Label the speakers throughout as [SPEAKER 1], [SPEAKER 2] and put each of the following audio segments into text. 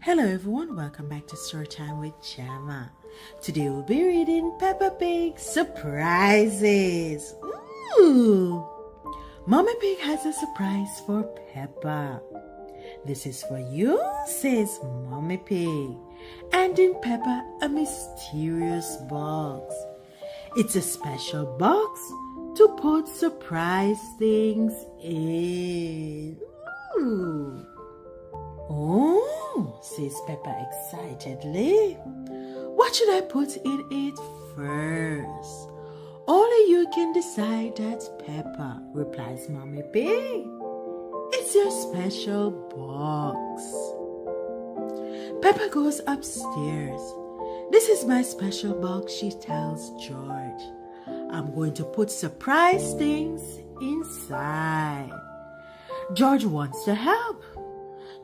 [SPEAKER 1] Hello everyone, welcome back to Storytime with Gemma. Today we'll be reading Peppapig Surprises. Ooh! Mommy Pig has a surprise for Peppa. This is for you, says Mommy Pig. And in Peppa, a mysterious box. It's a special box to put surprise things in. Ooh! Oh, says Peppa excitedly. What should I put in it first? Only you can decide that, Peppa, replies Mommy Pig. It's your special box. Peppa goes upstairs. This is my special box, she tells George. I'm going to put surprise things inside. George wants to help.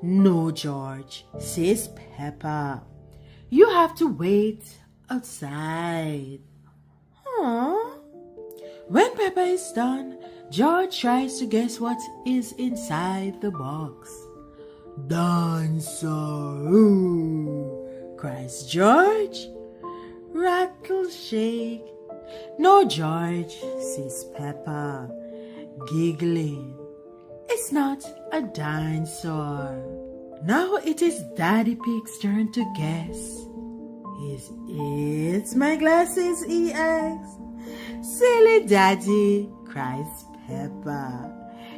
[SPEAKER 1] No, George, says Peppa. You have to wait outside. Aww. When Peppa is done, George tries to guess what is inside the box. Dancer, ooh, cries George. Rattle, shake. No, George, says Peppa, giggling. It's not a dinosaur. Now it is Daddy Pig's turn to guess. Is it my glasses, he asks. Silly Daddy, cries Peppa.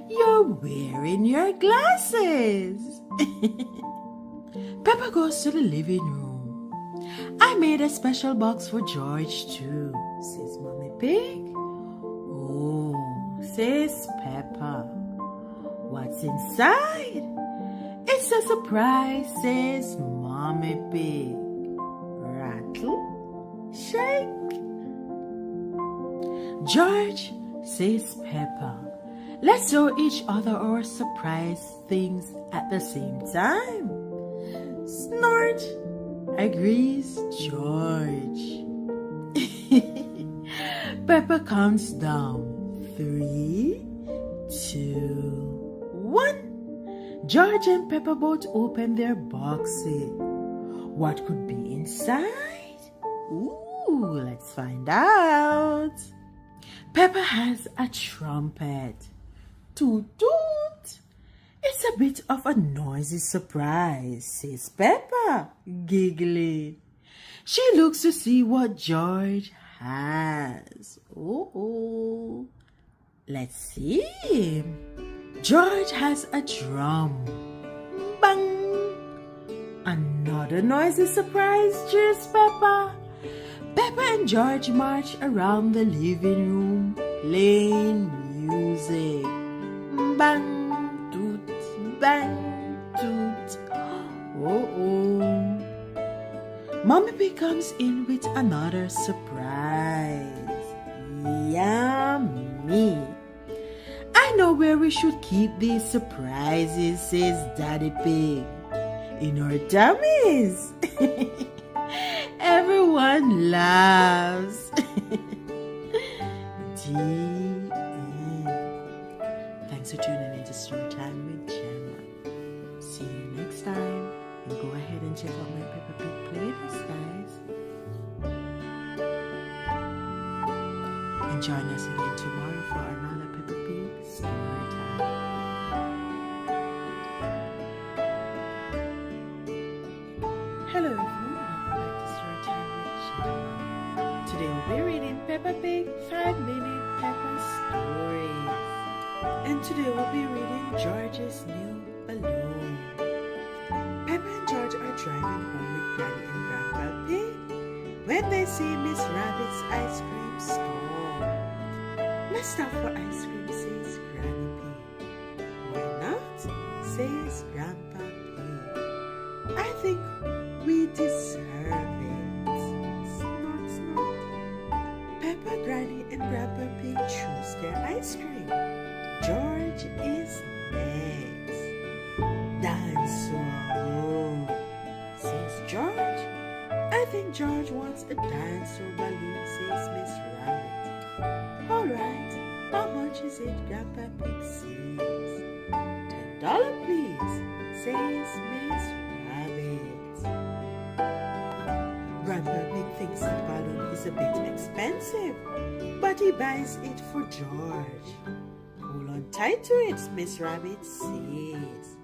[SPEAKER 1] You're wearing your glasses. Peppa goes to the living room. I made a special box for George too, says Mommy Pig. Oh, says Peppa. What's inside? It's a surprise, says Mommy Pig. Rattle, shake. George, says Peppa. Let's show each other our surprise things at the same time. Snort, agrees George. Peppa counts down. 3, 2, 1. George and Peppa both open their boxes. What could be inside? Ooh, let's find out. Peppa has a trumpet. Toot toot. It's a bit of a noisy surprise, says Peppa, giggling. She looks to see what George has. Oh, let's see. George has a drum. Bang! Another noisy surprise, cheers Peppa. Peppa and George march around the living room playing music. Bang, toot, bang, toot. Oh. Mommy Pig comes in with another surprise. Yummy. I know where we should keep these surprises, says Daddy Pig. In our tummies. Everyone laughs. The end. Thanks for tuning into Storytime with Gemma. See you next time. And go ahead and check out my Peppapig playlist, guys. And join us again tomorrow for another Peppapig Storytime. Hello everyone, welcome back to Storytime with Gemma. Today we'll be reading Peppapig 5-Minute Peppa Stories. And today we'll be reading George's New Balloon. Peppa and George are driving home with Granny and Grandpa Pig when they see Miss Rabbit's ice cream store. Let's stop for ice cream, says Granny Pig. Why not? Says Grandpa Pig. I think we deserve it. Snort, snort. Peppa, Granny, and Grandpa Pig choose their ice cream. George is next. Dinosaur, says George. I think George wants a dinosaur balloon, says Miss Rabbit. Alright, how much is it, Grandpa Pig says. $10, please, says Miss Rabbit. a bit expensive, but he buys it for George. Hold on tight to it, Miss Rabbit says.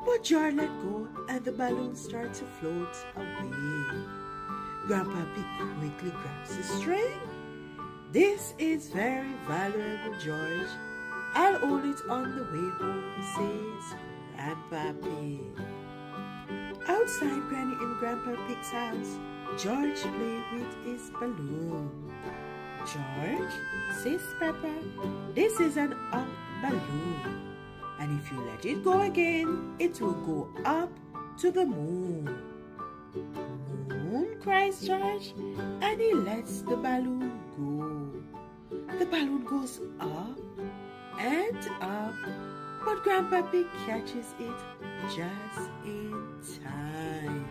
[SPEAKER 1] But George let go and the balloon starts to float away. Grandpa Pig quickly grabs the string. This is very valuable, George. I'll hold it on the way home, says Grandpa Pig. Outside Granny and Grandpa Pig's house, George played with his balloon. George, says Peppa, this is an up balloon. And if you let it go again, it will go up to the moon. Moon, cries George, and he lets the balloon go. The balloon goes up and up, but Grandpa Pig catches it just in time.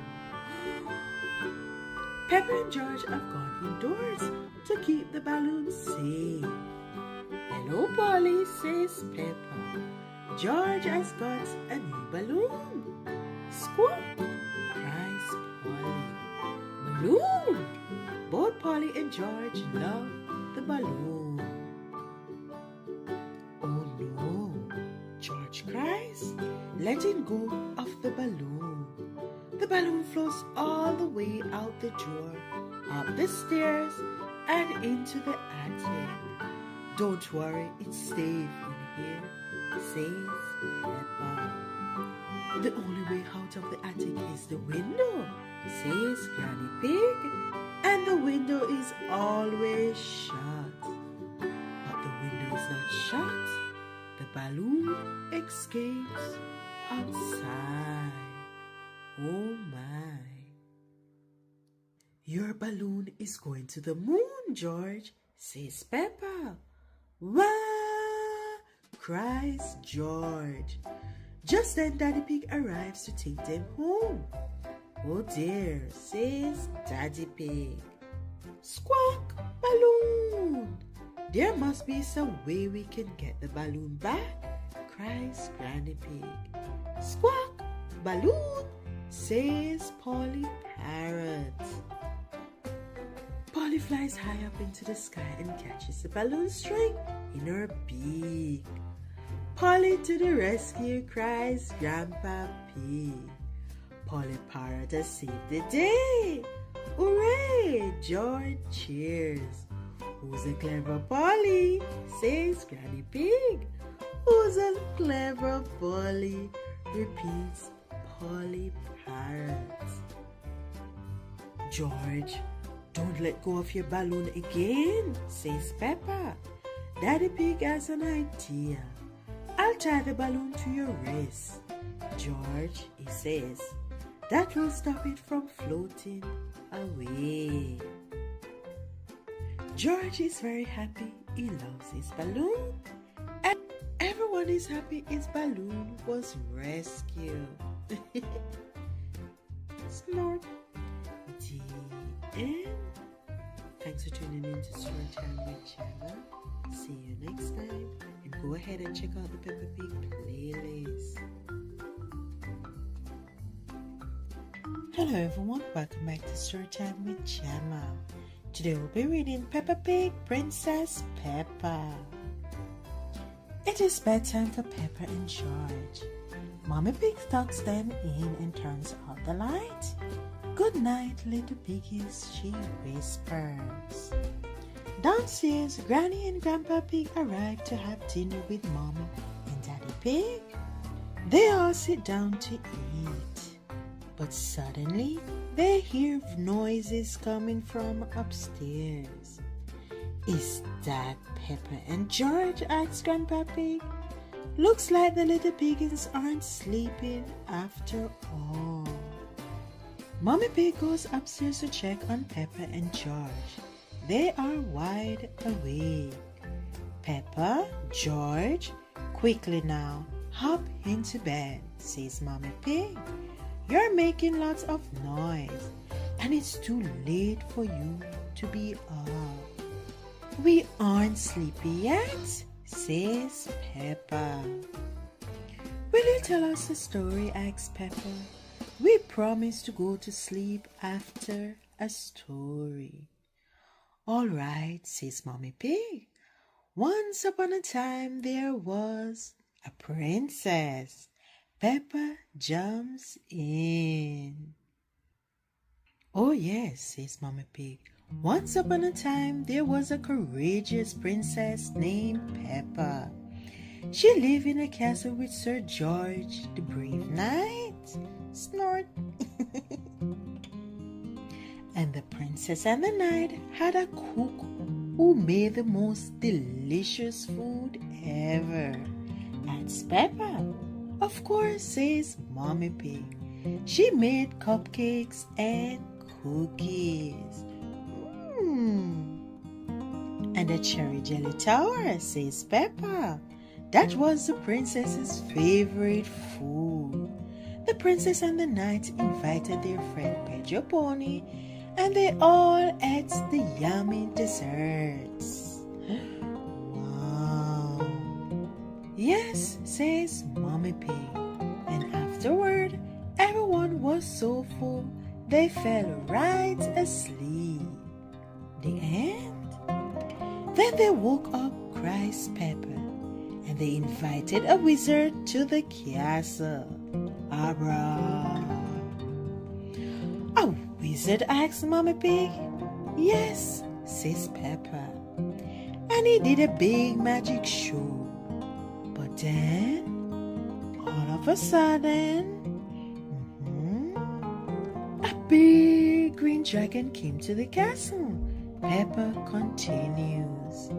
[SPEAKER 1] Peppa and George have gone indoors to keep the balloon safe. Hello, Polly, says Peppa. George has got a new balloon. Squawk, cries Polly. Balloon! Both Polly and George love the balloon. Oh no, George cries, letting go of the balloon. The balloon floats all the way out the door, up the stairs, and into the attic. Don't worry, it's safe in here, says Peppa. The only way out of the attic is the window, says Granny Pig, and the window is always shut. But the window is not shut. The balloon escapes outside. Oh my. Your balloon is going to the moon, George, says Peppa. Wah! Cries George. Just then Daddy Pig arrives to take them home. Oh dear, says Daddy Pig. Squawk, balloon! There must be some way we can get the balloon back, cries Granny Pig. Squawk, balloon, says Polly Parrot. Polly flies high up into the sky and catches the balloon string in her beak. Polly to the rescue, cries Grandpa Pig. Polly Parrot has saved the day. Hooray! George cheers. Who's a clever Polly? Says Granny Pig. Who's a clever Polly? Repeats Polly Parrot. George, don't let go of your balloon again, says Peppa. Daddy Pig has an idea. I'll tie the balloon to your wrist. George, he says, that will stop it from floating away. George is very happy. He loves his balloon. And everyone is happy his balloon was rescued. Snort. The end. Thanks for tuning in to Storytime with Channel. See you next time. And go ahead and check out the Peppapig playlist. Hello everyone, welcome back to Storytime with Gemma. Today we'll be reading Peppapig, Princess Peppa. It is bedtime for Peppa and George. Mommy Pig tucks them in and turns out the light. Good night, little piggies, she whispers. Downstairs, Granny and Grandpa Pig arrive to have dinner with Mommy and Daddy Pig. They all sit down to eat. But suddenly, they hear noises coming from upstairs. Is that Peppa and George? Asks Grandpa Pig. Looks like the little piggies aren't sleeping after all. Mommy Pig goes upstairs to check on Peppa and George. They are wide awake. Peppa, George, quickly now, hop into bed, says Mommy Pig. You're making lots of noise, and it's too late for you to be up. We aren't sleepy yet, says Peppa. Will you tell us a story, asks Peppa. We promise to go to sleep after a story. All right, says Mommy Pig. Once upon a time there was a princess. Peppa jumps in. Oh yes, says Mommy Pig. Once upon a time there was a courageous princess named Peppa. She lived in a castle with Sir George, the brave knight. Snort. And the princess and the knight had a cook who made the most delicious food ever. That's Peppa. Of course, says Mommy Pig. She made cupcakes and cookies. And a cherry jelly tower, says Peppa. That was the princess's favorite food. The princess and the knight invited their friend Peppapig, and they all ate the yummy desserts. Wow. Yes, says Mommy Pig. And afterward, everyone was so full they fell right asleep. The end? Then they woke up, cries Peppa, and they invited a wizard to the castle. Abra. A wizard, asked Mommy Pig. Yes, says Peppa. And he did a big magic show. But then, all of a sudden, a big green dragon came to the castle. Peppa continues.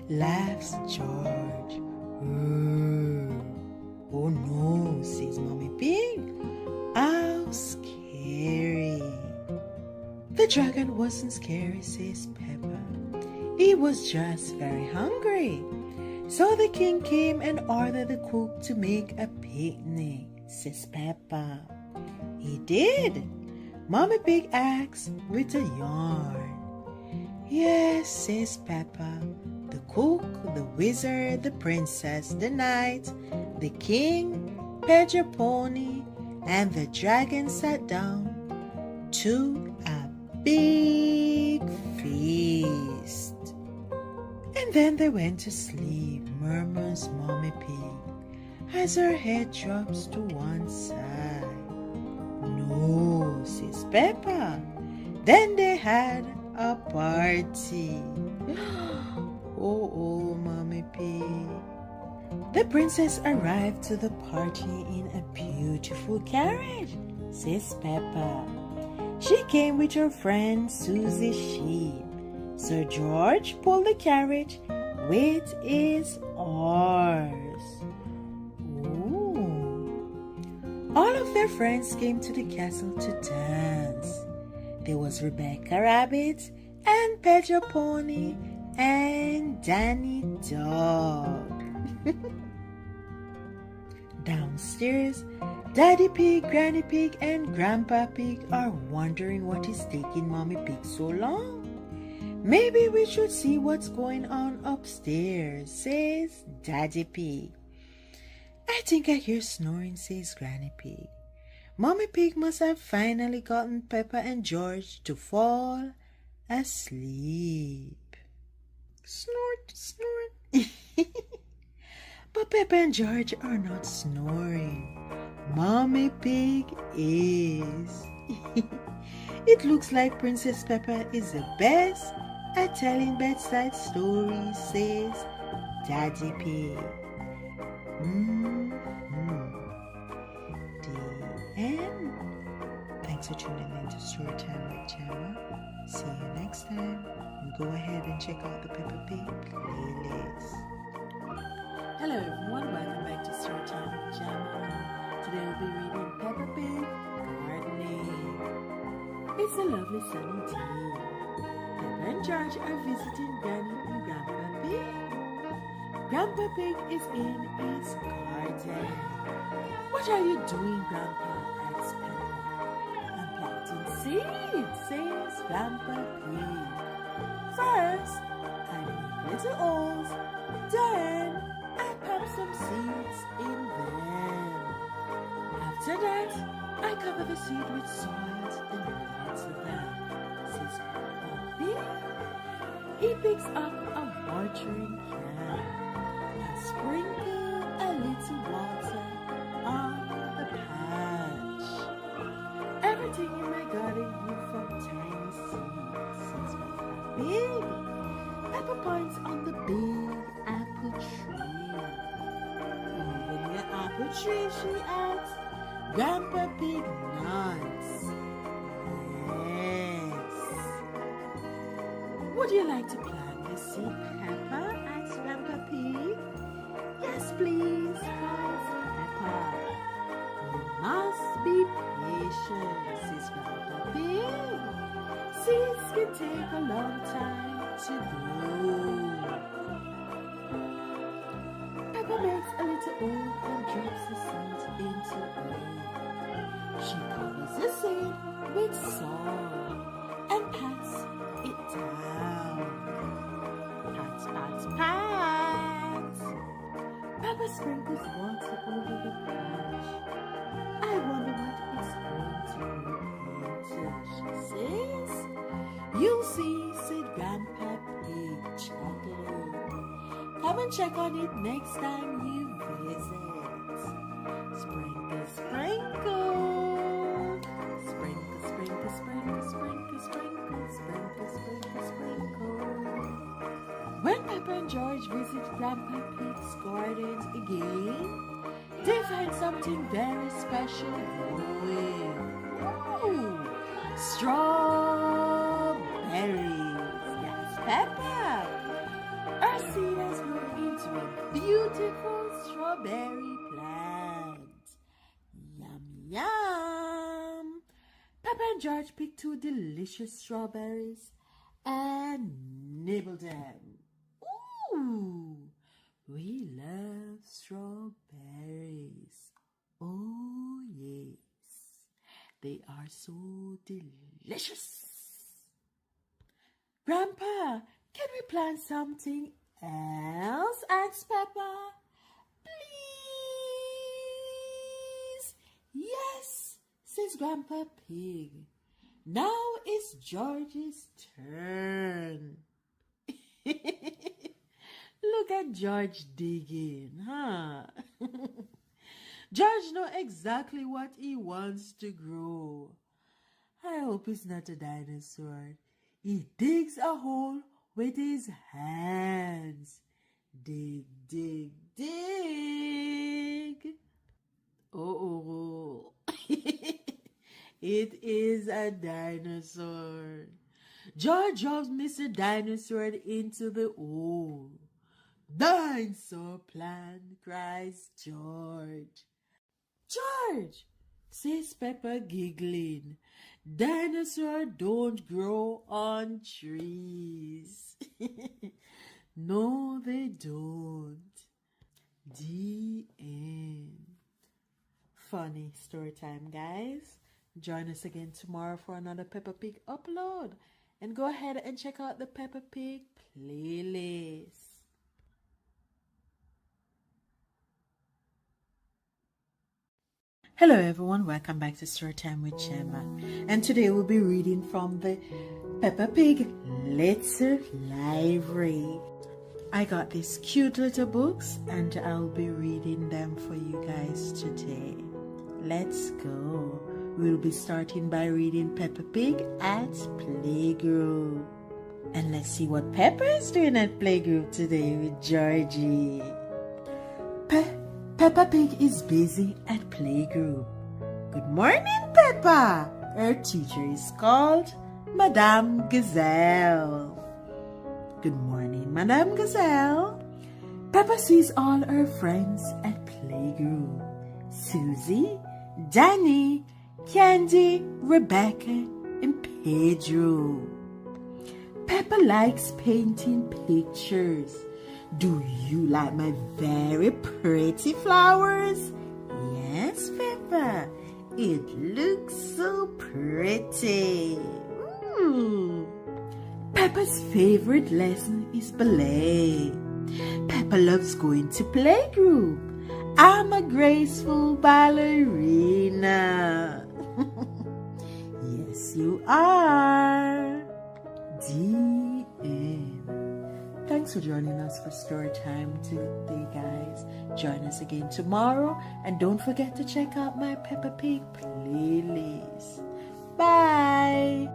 [SPEAKER 1] Laughs George. Oh no, says Mommy Pig. How scary. The dragon wasn't scary, says Peppa. He was just very hungry. So the king came and ordered the cook to make a picnic, says Peppa. He did. Mommy Pig asked with a yawn. Yes, says Peppa. The cook, the wizard, the princess, the knight, the king, Peppapig, and the dragon sat down to a big feast. And then they went to sleep, murmurs Mommy Pig, as her head drops to one side. No, says Peppa. Then they had a party. Oh, Mommy Pig. The princess arrived to the party in a beautiful carriage, says Peppa. She came with her friend Susie Sheep. Sir George pulled the carriage with his oars. All of their friends came to the castle to dance. There was Rebecca Rabbit and Peppapig and Danny Dog. Downstairs, Daddy Pig, Granny Pig, and Grandpa Pig are wondering what is taking Mommy Pig so long. Maybe we should see what's going on upstairs, says Daddy Pig. I think I hear snoring, says Granny Pig. Mommy Pig must have finally gotten Peppa and George to fall asleep. Snort, snort. But Peppa and George are not snoring. Mommy Pig is. It looks like Princess Peppa is the best at telling bedside stories, says Daddy Pig. The end. Thanks for tuning in to Storytime with Gemma. See you next time. Go ahead and check out the Peppapig playlist. Hello everyone, welcome back to Storytime with Gemma. Today we'll be reading Peppapig Gardening. It's a lovely sunny day. Peppa and George are visiting Granny and Grandpa Pig. Grandpa Pig is in his garden. What are you doing, Grandpa? Asks Peppa. I'm planting seeds, says Grandpa Pig. First, I make little holes, then I pop some seeds in them. After that, I cover the seed with soil and water them, says Grandpa. Pig. He picks up a watering can and sprinkles a little water on the patch. Everything in my garden grew from tiny seeds, says Peppapig. Peppa points on the big apple tree. Even your apple tree, she asks. Grandpa Pig nods. Yes. Would you like to plant this seed, Peppa? Asks Grandpa Pig. Yes, please, cries Peppa. You must be patient, says Grandpa Pig. Seeds can take a long time to grow. Peppa makes a little hole and drops the seed into it. She covers the seed with soil and pats it down. Pats, pats, pats. Peppa sprinkles water over the patch. I wonder what it's going to grow into, she says. You'll see, said Grandpa Pig, chuckling. Come and check on it next time you visit. Sprinkle, sprinkle. Sprinkle, sprinkle, sprinkle, sprinkle, sprinkle, sprinkle, sprinkle, sprinkle. When Peppa and George visit Grandpa Pig's garden again, they find something very special growing. Ooh, strawberries. Yes, Peppa. Our seed has grown into a beautiful strawberry plant. Yum, yum. Peppa and George picked 2 delicious strawberries and nibbled them. Ooh, we love strawberries. Oh, yes. They are so delicious. Grandpa, can we plant something else? Asked Peppa. Please. Yes, says Grandpa Pig. Now it's George's turn. Look at George digging, huh? George knows exactly what he wants to grow. I hope it's not a dinosaur. He digs a hole with his hands. Dig, dig, dig. Oh, it is a dinosaur. George drops Mr. Dinosaur into the hole. Dinosaur plant, cries George. George, says Peppa, giggling. Dinosaurs don't grow on trees. No, they don't. The end. Funny story time, guys. Join us again tomorrow for another Peppapig upload. And go ahead and check out the Peppapig playlist. Hello everyone, welcome back to Storytime with Gemma. And today we'll be reading from the Peppapig Little Library. I got these cute little books and I'll be reading them for you guys today. Let's go. We'll be starting by reading Peppapig at Playgroup. And let's see what Peppa is doing at Playgroup today with Georgie. Peppapig is busy at Playgroup. Good morning, Peppa. Her teacher is called Madame Gazelle. Good morning, Madame Gazelle. Peppa sees all her friends at Playgroup. Susie, Danny, Candy, Rebecca, and Pedro. Peppa likes painting pictures. Do you like my very pretty flowers? Yes, Peppa. It looks so pretty. Peppa's favorite lesson is ballet. Peppa loves going to playgroup. I'm a graceful ballerina. Yes, you are. The end. Thanks for joining us for story time today, guys. Join us again tomorrow, and don't forget to check out my Peppapig playlist. Bye.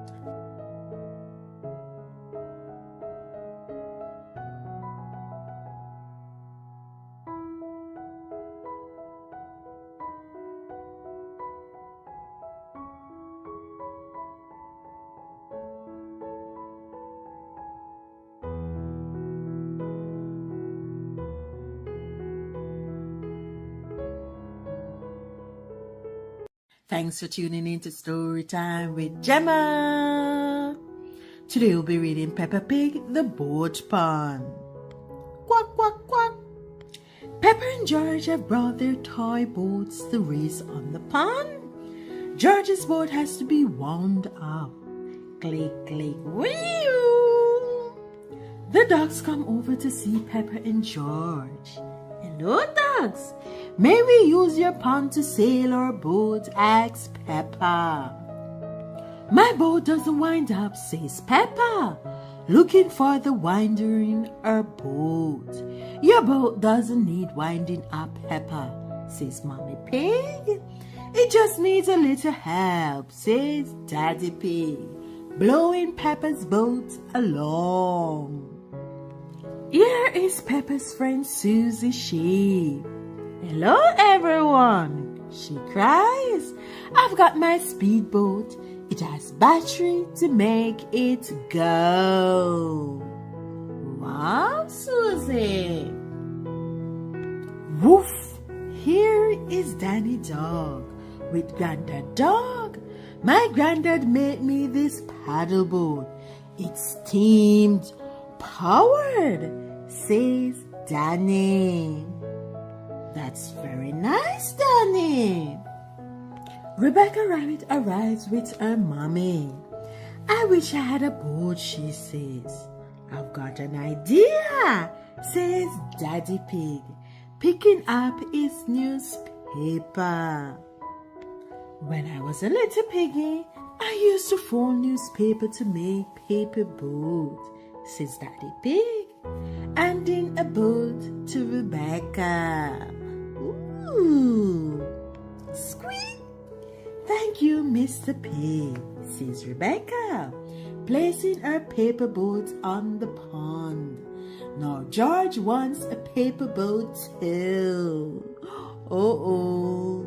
[SPEAKER 1] Thanks for tuning in to Storytime with Gemma. Today we'll be reading Peppapig, the Boat Pond. Quack, quack, quack. Pepper and George have brought their toy boats to race on the pond. George's boat has to be wound up. Click, click, wheel. The dogs come over to see Pepper and George. Hello, dogs. May we use your pond to sail our boat? Asks Peppa. My boat doesn't wind up, says Peppa, looking for the winder in her boat. Your boat doesn't need winding up, Peppa, says Mommy Pig. It just needs a little help, says Daddy Pig, blowing Peppa's boat along. Here is Peppa's friend Susie Sheep. Hello, everyone, she cries. I've got my speedboat. It has battery to make it go. Wow, Susie. Woof! Here is Danny Dog with Granddad Dog. My granddad made me this paddle boat. It's steamed powered, says Danny. That's very nice, Danny. Rebecca Rabbit arrives with her mommy. I wish I had a boat, she says. I've got an idea, says Daddy Pig, picking up his newspaper. When I was a little piggy, I used to fold newspaper to make paper boat, says Daddy Pig, handing a boat to Rebecca. Ooh, squeak! Thank you, Mr. Pig, says Rebecca, placing her paper boat on the pond. Now George wants a paper boat too. Uh-oh.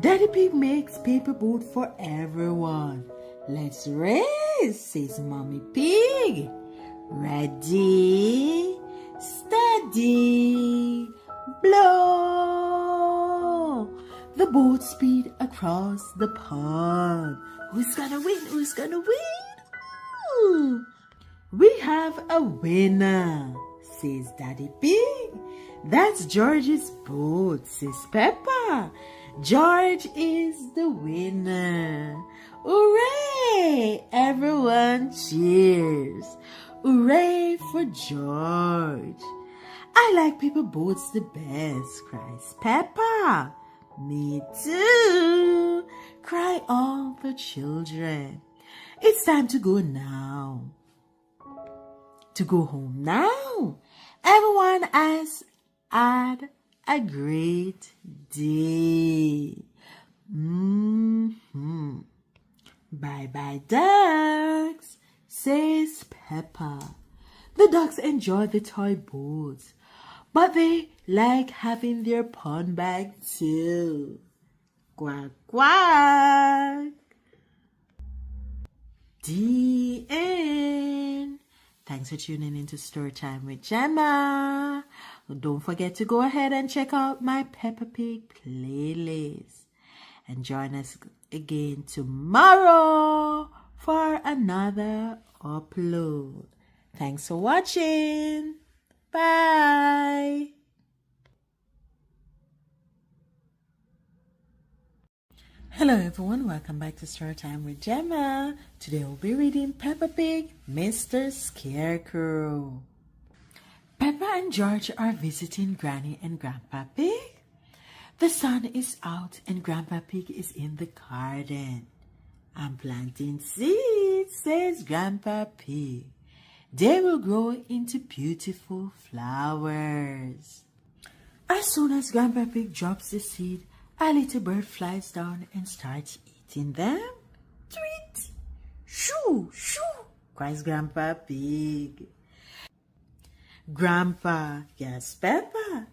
[SPEAKER 1] Daddy Pig makes paper boat for everyone. Let's race, says Mommy Pig. Ready, steady, blow. The boat speed across the pond. Who's gonna win? Who's gonna win? Ooh. We have a winner, says Daddy Pig. That's George's boat, says Peppa. George is the winner. Hooray! Everyone cheers. Hooray for George. I like paper boats the best, cries Peppa. Me too, cry all the children. It's time to go now. To go home now. Everyone has had a great day. Bye-bye, ducks, says Peppa. The ducks enjoy the toy boats, but they like having their pond bag too. Quack, quack. The end. Thanks for tuning in to Storytime with Gemma. Don't forget to go ahead and check out my Peppapig playlist. And join us again tomorrow for another upload. Thanks for watching. Bye. Hello everyone, welcome back to Storytime with Gemma. Today we'll be reading Peppapig, Mr. Scarecrow. Peppa and George are visiting Granny and Grandpa Pig. The sun is out and Grandpa Pig is in the garden. I'm planting seeds, says Grandpa Pig. They will grow into beautiful flowers. As soon as Grandpa Pig drops the seed, a little bird flies down and starts eating them. Tweet! Shoo! Shoo! Cries Grandpa Pig. Grandpa, yes, Peppa,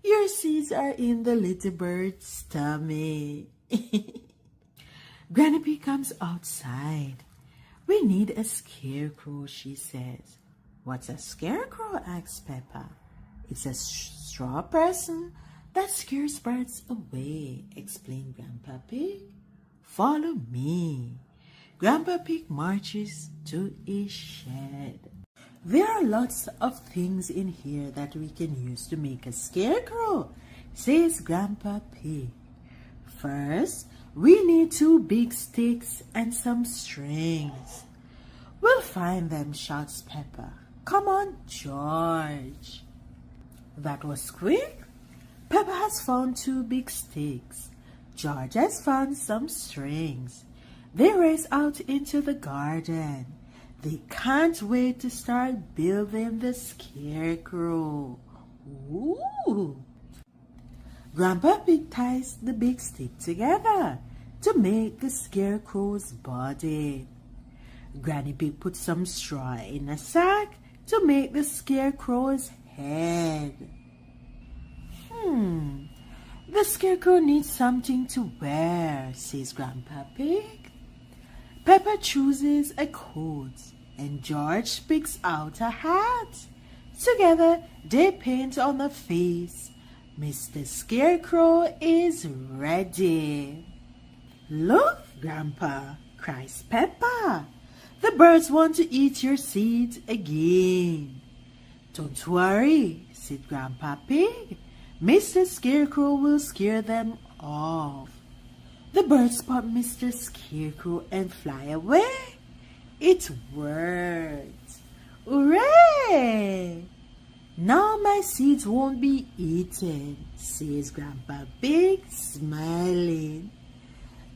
[SPEAKER 1] your seeds are in the little bird's tummy. Granny Pig comes outside. We need a scarecrow, she says. What's a scarecrow? Asks Peppa. It's a straw person that scares birds away, explained Grandpa Pig. Follow me. Grandpa Pig marches to his shed. There are lots of things in here that we can use to make a scarecrow, says Grandpa Pig. First, we need 2 big sticks and some strings. We'll find them, shouts Peppa. Come on, George. That was quick. Peppa has found 2 big sticks. George has found some strings. They race out into the garden. They can't wait to start building the scarecrow. Ooh! Grandpa Pig ties the big stick together to make the scarecrow's body. Granny Pig puts some straw in a sack to make the scarecrow's head. The scarecrow needs something to wear, says Grandpa Pig. Peppa chooses a coat and George picks out a hat. Together they paint on the face. Mr. Scarecrow is ready. Look, Grandpa, cries Peppa. The birds want to eat your seeds again. Don't worry, said Grandpa Pig. Mr. Scarecrow will scare them off. The birds spot Mr. Scarecrow and fly away. It worked. Hooray! Now my seeds won't be eaten, says Grandpa Pig, smiling.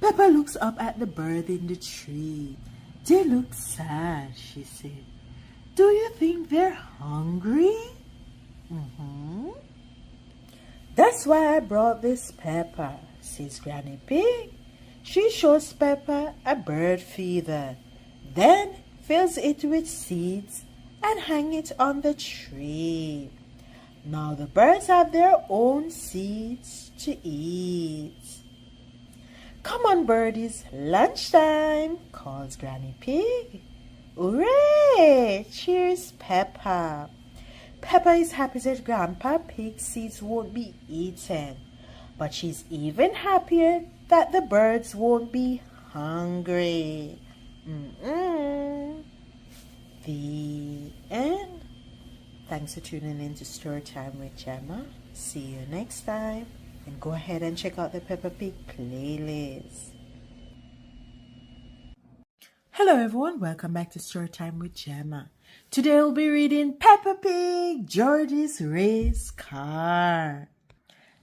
[SPEAKER 1] Peppa looks up at the bird in the tree. They look sad, she said. Do you think they're hungry? That's why I brought this Peppa, says Granny Pig. She shows Peppa a bird feather, then fills it with seeds and hang it on the tree. Now the birds have their own seeds to eat. Come on, birdies, lunchtime, calls Granny Pig. Hooray! Cheers, Peppa. Peppa is happy that Grandpa Pig's seeds won't be eaten, but she's even happier that the birds won't be hungry. The end. Thanks for tuning in to Storytime with Gemma. See you next time. And go ahead and check out the Peppapig playlist. Hello everyone, welcome back to Storytime with Gemma. Today we'll be reading Peppapig, George's Race Car.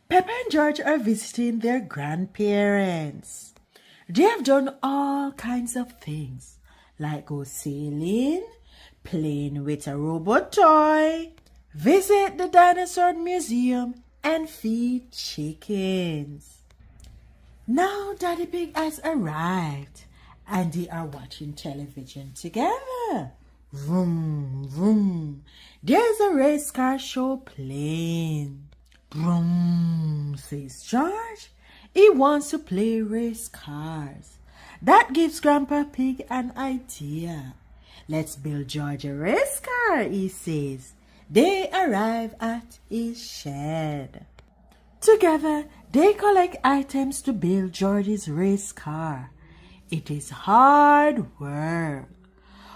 [SPEAKER 1] Peppa and George are visiting their grandparents. They have done all kinds of things, like go sailing, playing with a robot toy, visit the dinosaur museum, and feed chickens. Now Daddy Pig has arrived and they are watching television together. Vroom, vroom. There's a race car show playing. Vroom, says George. He wants to play race cars. That gives Grandpa Pig an idea. Let's build George a race car, he says. They arrive at his shed. Together, they collect items to build George's race car. It is hard work.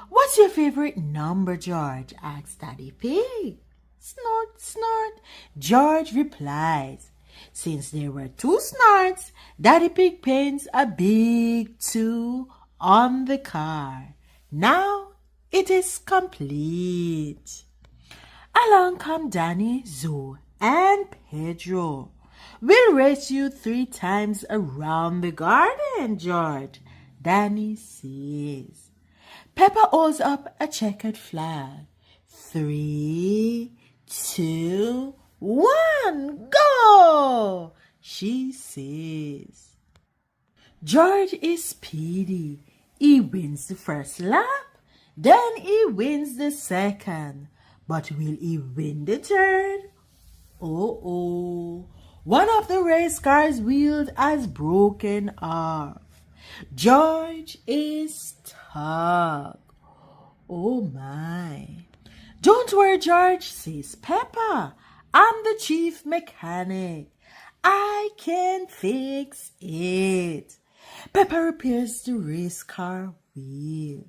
[SPEAKER 1] What's your favorite number, George? Asks Daddy Pig. Snort, snort. George replies. Since there were 2 snorts, Daddy Pig paints a big 2 on the car. Now it is complete. Along come Danny, Zoe, and Pedro. We'll race you 3 times around the garden, George, Danny says. Peppa holds up a checkered flag. 3, 2, 1, go! She says. George is speedy. He wins the first lap. Then he wins the second. But will he win the third? Oh. One of the race car's wheels has broken off. George is stuck. Oh my. Don't worry, George, says Peppa. I'm the chief mechanic. I can fix it. Peppa repairs the race car wheel.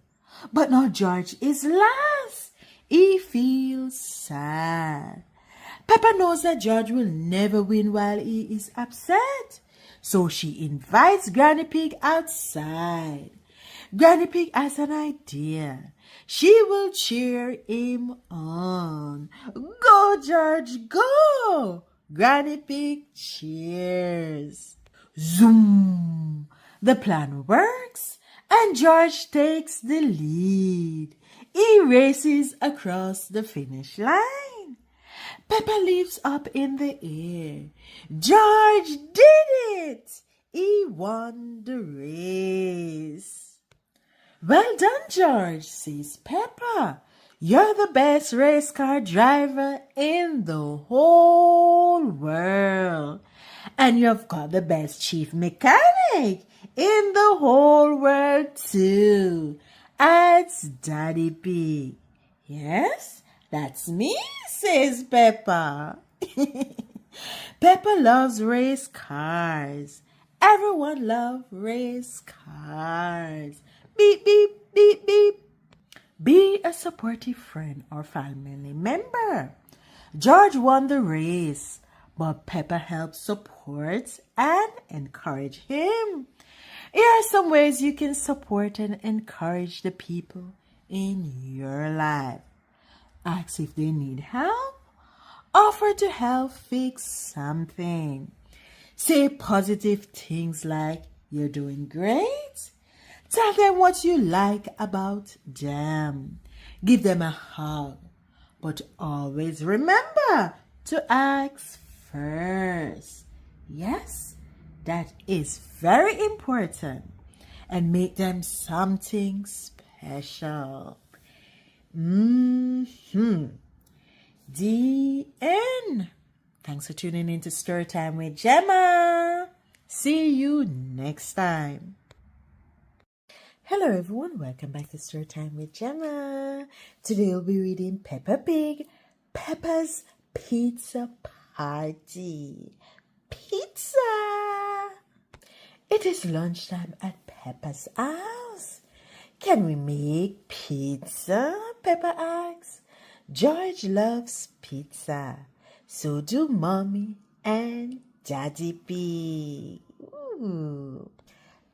[SPEAKER 1] But now George is last. He feels sad. Peppa knows that George will never win while he is upset. So she invites Granny Pig outside. Granny Pig has an idea. She will cheer him on. Go, George, go! Granny Pig cheers. Zoom! The plan works, and George takes the lead. He races across the finish line. Peppa leaps up in the air. George did it! He won the race. Well done, George, says Peppa. You're the best race car driver in the whole world. And you've got the best chief mechanic in the whole world too. That's Daddy Pig. Yes, that's me, says Peppa. Peppa loves race cars. Everyone loves race cars. Beep, beep, beep, beep. Be a supportive friend or family member. George won the race, but Peppa helped support and encourage him. Here are some ways you can support and encourage the people in your life. Ask if they need help. Offer to help fix something. Say positive things like, you're doing great. Tell them what you like about them. Give them a hug. But always remember to ask first. Yes, that is very important. And make them something special. The end. Thanks for tuning in to Storytime with Gemma. See you next time. Hello everyone, welcome back to Storytime with Gemma. Today we'll be reading Peppapig, Peppa's Pizza Party. Pizza! It is lunchtime at Peppa's house. Can we make pizza? Peppa asks. George loves pizza. So do Mommy and Daddy Pig. Ooh.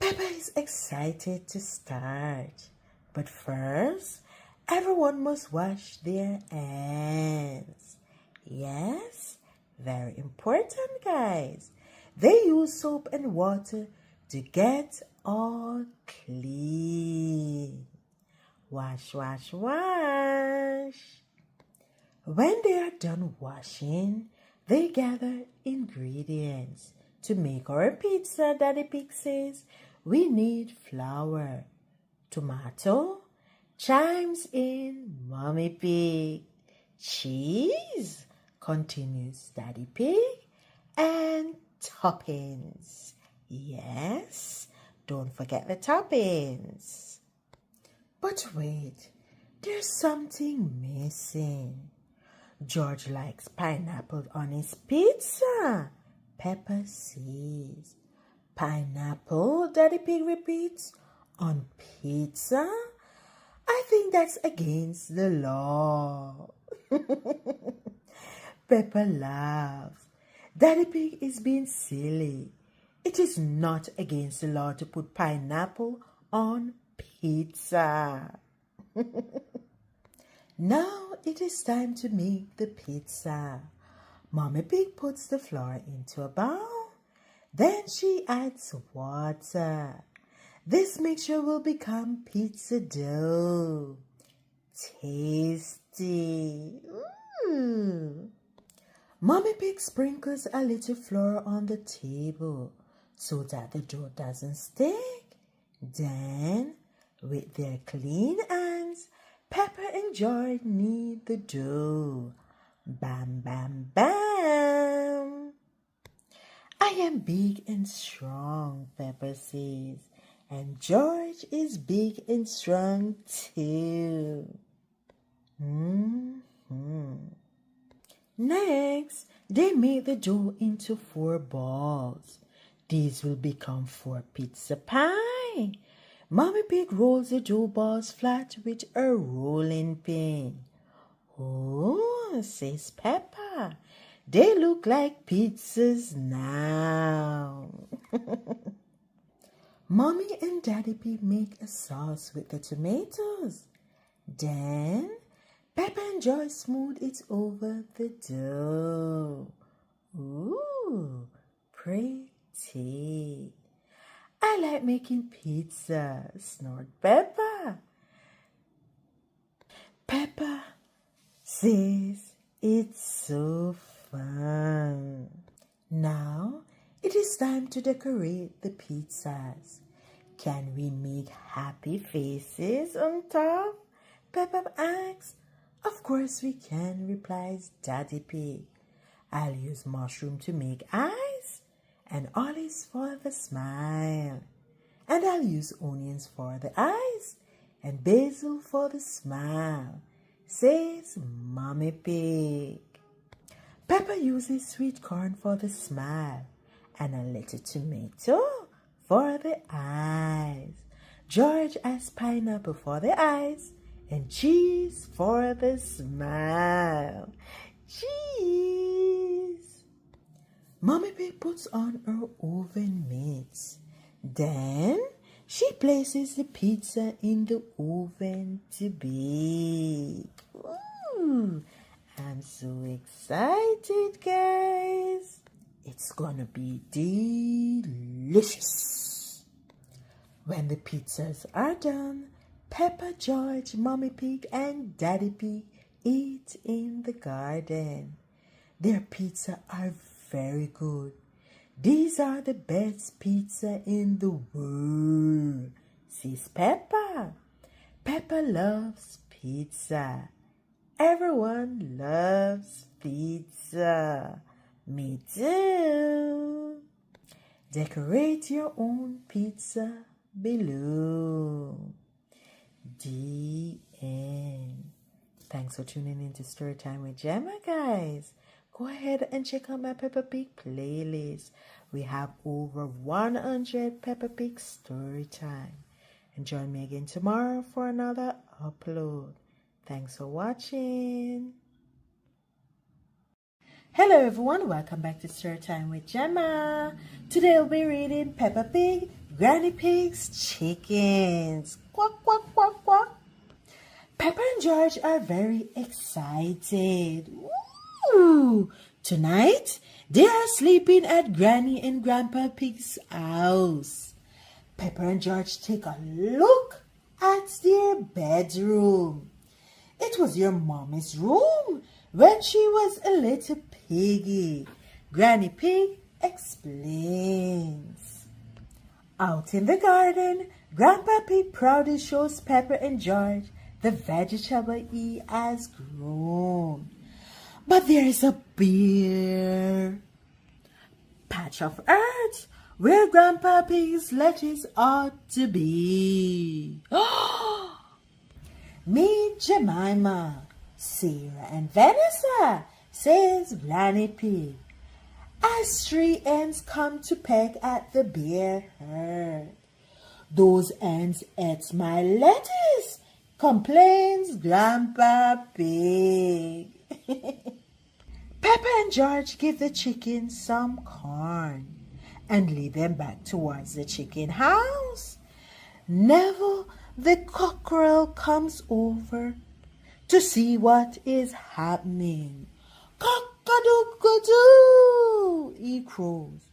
[SPEAKER 1] Peppa is excited to start. But first, everyone must wash their hands. Yes, very important, guys. They use soap and water to get all clean. Wash, wash, wash. When they are done washing, they gather ingredients. To make our pizza, Daddy Pig says, we need flour, tomato, chimes in Mommy Pig, cheese, continues Daddy Pig, and toppings. Yes, don't forget the toppings. But wait, there's something missing. George likes pineapple on his pizza. Peppa says. Pineapple, Daddy Pig repeats. On pizza? I think that's against the law. Peppa laughs. Daddy Pig is being silly. It is not against the law to put pineapple on pizza. Now it is time to make the pizza. Mommy Pig puts the flour into a bowl. Then she adds water. This mixture will become pizza dough. Tasty. Ooh. Mommy Pig sprinkles a little flour on the table so that the dough doesn't stick. Then, with their clean hands, Peppa and George knead the dough. Bam, bam, bam. I am big and strong, Peppa says, and George is big and strong too. Next, they make the dough into 4 balls. These will become 4 pizza pie. Mommy Pig rolls the dough balls flat with a rolling pin. Oh, says Peppa, they look like pizzas now. Mommy and Daddy Pig make a sauce with the tomatoes. Then, Peppa and George smooth it over the dough. Ooh, pretty. I like making pizza, snored Peppa. Peppa says it's so fun. Now, it is time to decorate the pizzas. Can we make happy faces on top? Peppa asks. Of course we can, replies Daddy Pig. I'll use mushroom to make eyes, and olives for the smile. And I'll use onions for the eyes, and basil for the smile, says Mommy Pig. Peppa uses sweet corn for the smile, and a little tomato for the eyes. George has pineapple for the eyes, and cheese for the smile. Cheese! Mommy Pig puts on her oven mitts. Then she places the pizza in the oven to bake. Ooh, I'm so excited, guys. It's gonna be delicious. When the pizzas are done, Peppa, George, Mommy Pig, and Daddy Pig eat in the garden. Their pizza are very good. These are the best pizza in the world, says Peppa. Peppa loves pizza. Everyone loves pizza. Me too. Decorate your own pizza below. The end. Thanks for tuning in to Storytime with Gemma, guys. Go ahead and check out my Peppapig playlist. We have over 100 Peppapig Storytime. And join me again tomorrow for another upload. Thanks for watching. Hello everyone, welcome back to Storytime with Gemma. Today we'll be reading Peppapig, Granny Pig's Chickens. Quack, quack, quack, quack. Peppa and George are very excited. Woo! Tonight, they are sleeping at Granny and Grandpa Pig's house. Peppa and George take a look at their bedroom. It was your mommy's room when she was a little piggy. Granny Pig explains. Out in the garden, Grandpa Pig proudly shows Peppa and George the vegetable he has grown. But there is a bare patch of earth where Grandpa Pig's lettuce ought to be. Meet Jemima, Sarah, and Vanessa, says Granny Pig, as 3 ants come to peck at the bare earth. Those ants ate my lettuce, complains Grandpa Pig. Peppa and George give the chickens some corn and lead them back towards the chicken house. Neville the cockerel comes over to see what is happening. Cock-a-doodle-doo, he crows.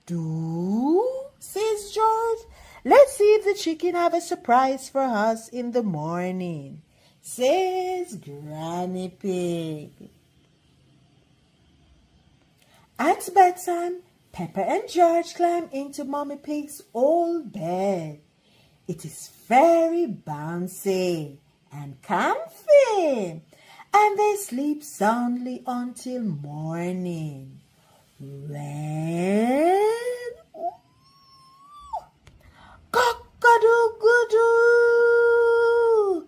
[SPEAKER 1] Do, says George, Let's see if the chicken have a surprise for us in the morning, says Granny Pig. At bedtime, Pepper and George climb into Mommy Pig's old bed. It is very bouncy and comfy, and they sleep soundly until morning. When cock-a-doodle-doo,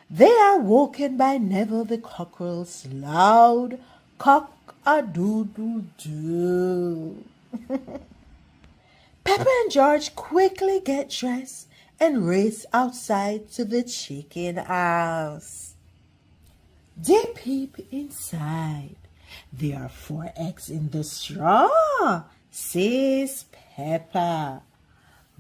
[SPEAKER 1] they are woken by Neville the Cockerel's loud cock-a-doodle-doo. Pepper and George quickly get dressed and race outside to the chicken house. They peep inside. There are 4 eggs in the straw, says Peppa.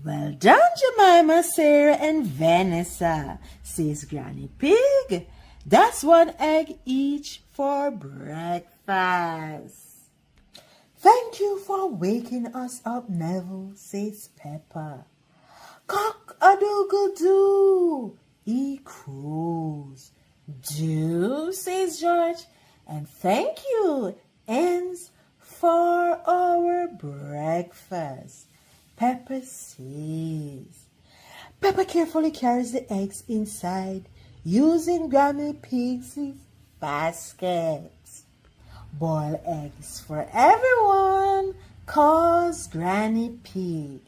[SPEAKER 1] Well done, Jemima, Sarah, and Vanessa, says Granny Pig. That's 1 egg each for breakfast. Thank you for waking us up, Neville, says Peppa. Cock-a-doodle-doo, he crows. Do, says George, and thank you, ends for our breakfast, Peppa says. Peppa carefully carries the eggs inside using Granny Pig's baskets. Boil eggs for everyone, calls Granny Pig.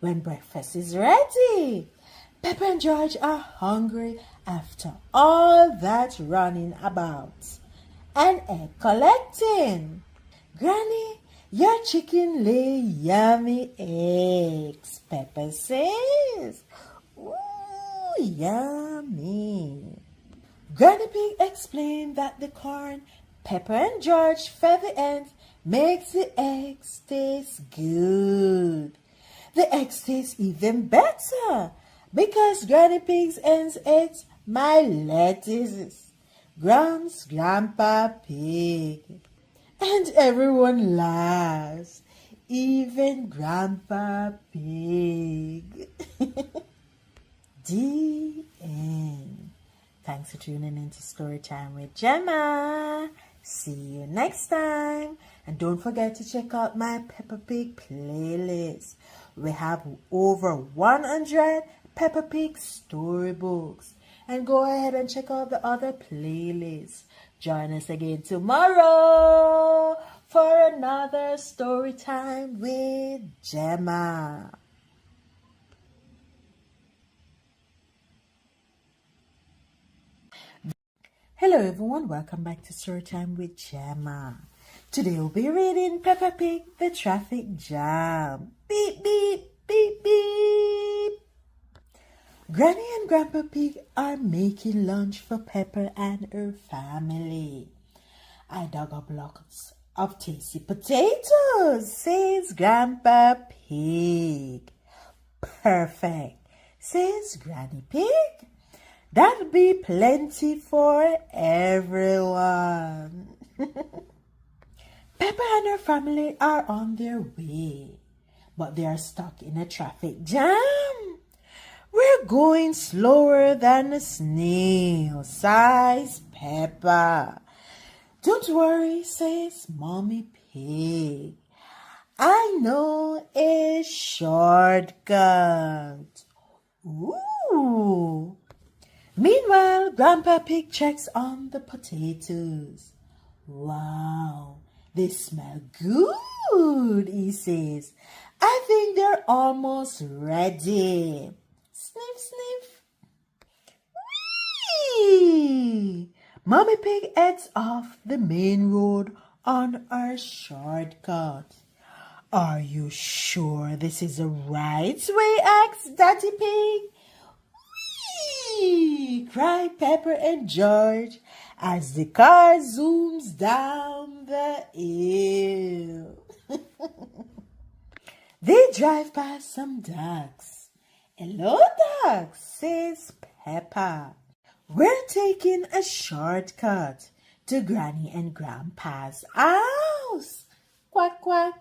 [SPEAKER 1] When breakfast is ready, Peppa and George are hungry after all that running about and egg collecting. Granny, your chicken lay yummy eggs, Peppa says. Ooh, yummy. Granny Pig explained that the corn Peppa and George fed the ends makes the eggs taste good. The eggs taste even better because Granny Pig's ends ate my lettuces, grunts Grandpa Pig. And everyone laughs, even Grandpa Pig. The end. Thanks for tuning in to Storytime with Gemma. See you next time. And don't forget to check out my Peppapig playlist. We have over 100 Peppapig storybooks. And go ahead and check out the other playlists. Join us again tomorrow for another Storytime with Gemma. Hello everyone, welcome back to Storytime with Gemma. Today we'll be reading Peppapig, the Traffic Jam. Beep, beep, beep, beep. Granny and Grandpa Pig are making lunch for Pepper and her family. I dug up lots of tasty potatoes, says Grandpa Pig. Perfect, says Granny Pig. That'll be plenty for everyone. Peppa and her family are on their way, but they are stuck in a traffic jam. We're going slower than a snail, sighs Peppa. Don't worry, says Mommy Pig. I know a shortcut. Ooh. Meanwhile, Grandpa Pig checks on the potatoes. Wow, they smell good, he says. I think they're almost ready. Sniff, sniff. Whee! Mommy Pig heads off the main road on our shortcut. Are you sure this is the right way, asks Daddy Pig. Whee! Cry Pepper and George as the car zooms down the hill. They drive past some ducks. Hello, ducks, says Peppa. We're taking a shortcut to Granny and Grandpa's house. Quack, quack.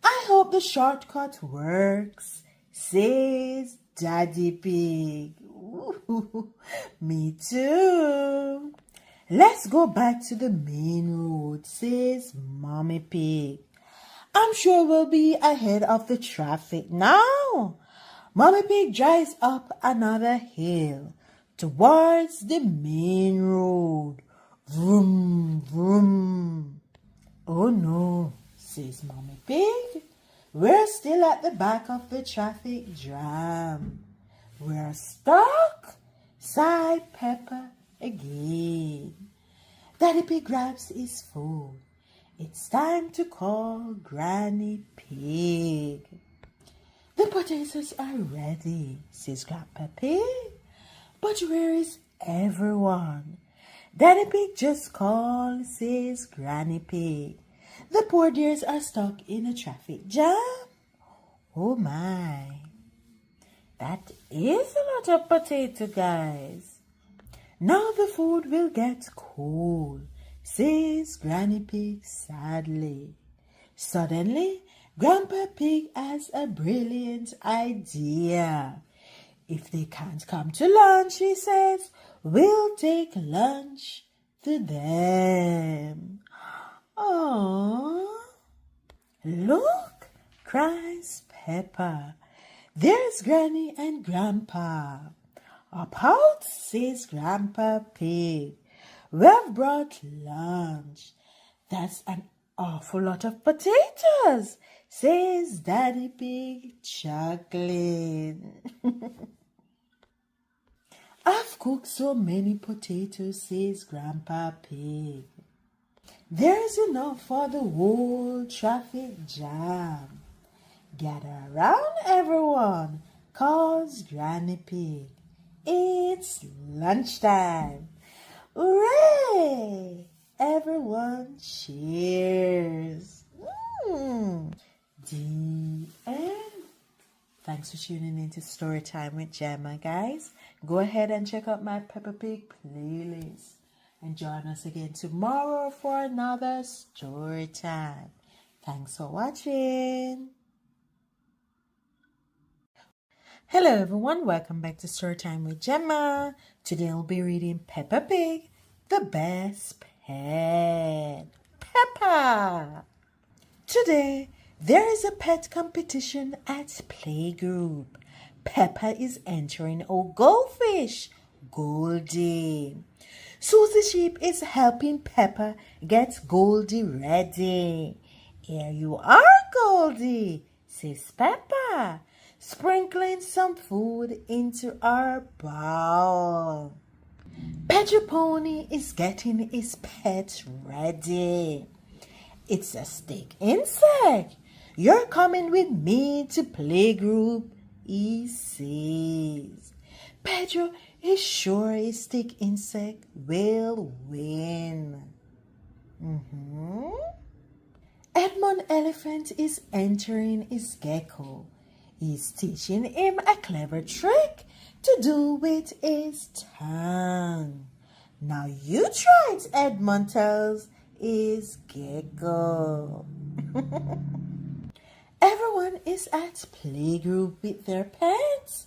[SPEAKER 1] I hope the shortcut works, says Daddy Pig. Ooh, me too. Let's go back to the main road, says Mommy Pig. I'm sure we'll be ahead of the traffic now. Mommy Pig drives up another hill towards the main road. Vroom, vroom. Oh no, says Mommy Pig. We're still at the back of the traffic jam. We're stuck, sighed Peppa again. Daddy Pig grabs his phone. It's time to call Granny Pig. The potatoes are ready, says Grandpa Pig. But where is everyone? Daddy Pig just called, says Granny Pig. The poor dears are stuck in a traffic jam. Oh my. That is a lot of potato, guys. Now the food will get cold, says Granny Pig sadly. Suddenly, Grandpa Pig has a brilliant idea. If they can't come to lunch, he says, we'll take lunch to them. Aww. Look, cries Peppa. There's Granny and Grandpa. Up out, says Grandpa Pig. We've brought lunch. That's an awful lot of potatoes, says Daddy Pig, chuckling. I've cooked so many potatoes, says Grandpa Pig. There's enough for the whole traffic jam. Gather around, everyone, calls Granny Pig. It's lunchtime. Hooray! Everyone cheers. The end. Thanks for tuning in to Storytime with Gemma, guys. Go ahead and check out my Peppapig playlist. And join us again tomorrow for another story time. Thanks for watching. Hello everyone, welcome back to Storytime with Gemma. Today I'll be reading Peppapig, the best pet. Peppa. Today there is a pet competition at playgroup. Peppa is entering a goldfish, Goldie. Susie Sheep is helping Peppa get Goldie ready. Here you are, Goldie, says Peppa, sprinkling some food into our bowl. Pedro Pony is getting his pet ready. It's a stick insect. You're coming with me to playgroup, he says. Pedro is sure a stick insect will win. Edmund Elephant is entering his gecko. He's teaching him a clever trick to do with his tongue. Now you try it, Edmund tells his gecko. Everyone is at playgroup with their pets.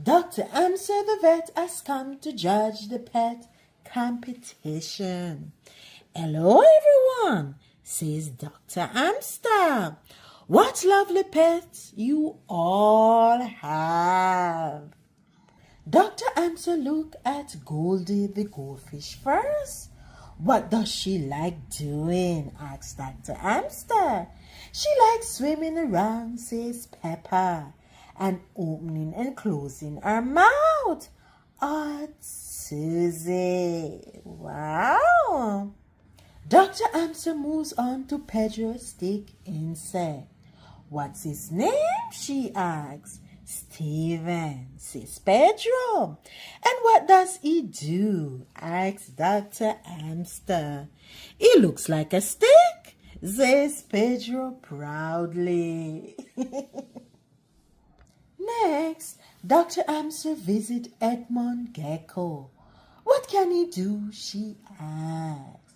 [SPEAKER 1] Dr. Amster the vet has come to judge the pet competition. Hello everyone, says Dr. Amster. What lovely pets you all have. Dr. Amster looked at Goldie the goldfish first. What does she like doing? Asked Dr. Amster. She likes swimming around, says Peppa, and opening and closing her mouth. Oh, Susie. Wow. Dr. Amster moves on to Pedro's stick insect. What's his name? She asks. Steven, says Pedro. And what does he do? Asks Dr. Amster. He looks like a stick, says Pedro proudly. Next, Dr. Amster visits Edmund Gecko. What can he do? She asks.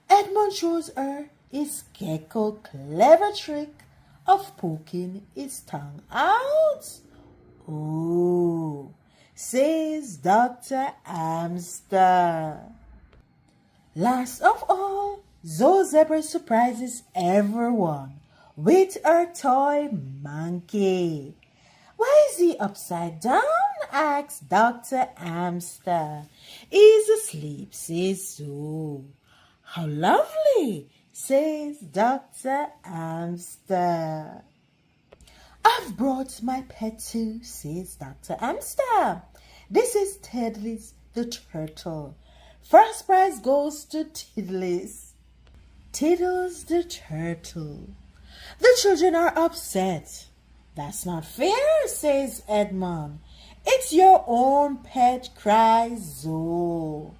[SPEAKER 1] Edmund shows her his gecko clever trick of poking his tongue out. Oh. says Dr. Hamster. Last of all, Zoe Zebra surprises everyone with her toy monkey. Why is he upside down? Asks Dr. Hamster. He's asleep, says Zoe. How lovely, says Dr. Hamster. I've brought my pet too, says Dr. Hamster. This is Tiddles the turtle. First prize goes to Tiddles. Tiddles the turtle. The children are upset. That's not fair, says Edmund. It's your own pet, cries Zoe.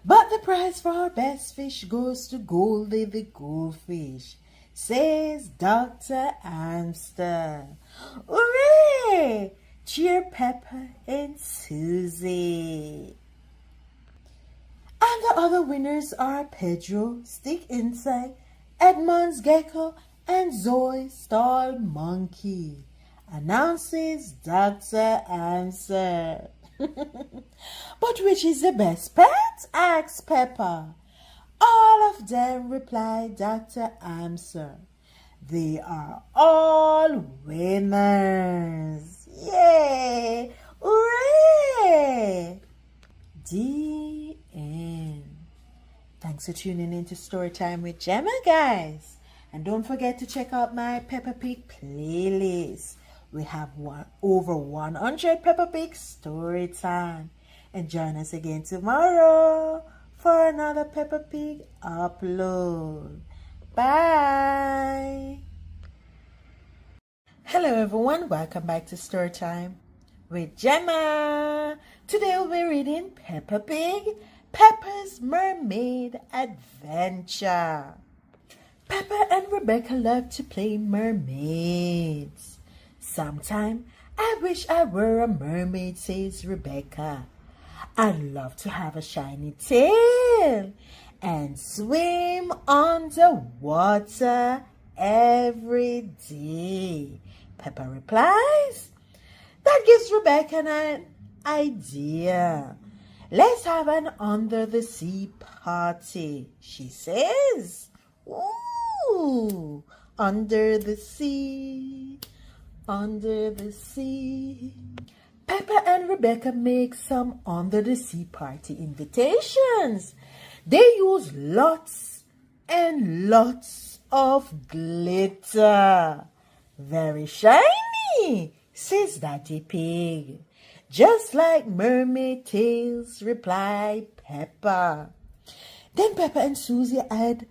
[SPEAKER 1] But the prize for our best fish goes to Goldie the goldfish, says Dr. Hamster. Hooray! Cheer Peppa and Susie. And the other winners are Pedro, Stick Inside, Edmund's gecko, and Zoe's toy monkey, announces Dr. Hamster. But which is the best pet? Asks Peppa. All of them, replied Dr. Hamster. They are all winners. Yay! Hooray! The end. Thanks for tuning in to Storytime with Gemma, guys. And don't forget to check out my Peppapig playlist. We have over 100 Peppapig story time. And join us again tomorrow for another Peppapig upload. Bye. Hello everyone, welcome back to Storytime with Gemma. Today we'll be reading Peppapig, Peppa's Mermaid Adventure. Peppa and Rebecca love to play mermaids. Sometime I wish I were a mermaid, says Rebecca. I'd love to have a shiny tail and swim underwater every day. Peppa replies. That gives Rebecca an idea. Let's have an under the sea party, she says. Ooh, under the sea, under the sea. Peppa and Rebecca make some under the sea party invitations. They use lots and lots of glitter. Very shiny, says Daddy Pig. Just like mermaid tails, replied Peppa. Then Peppa and Susie hand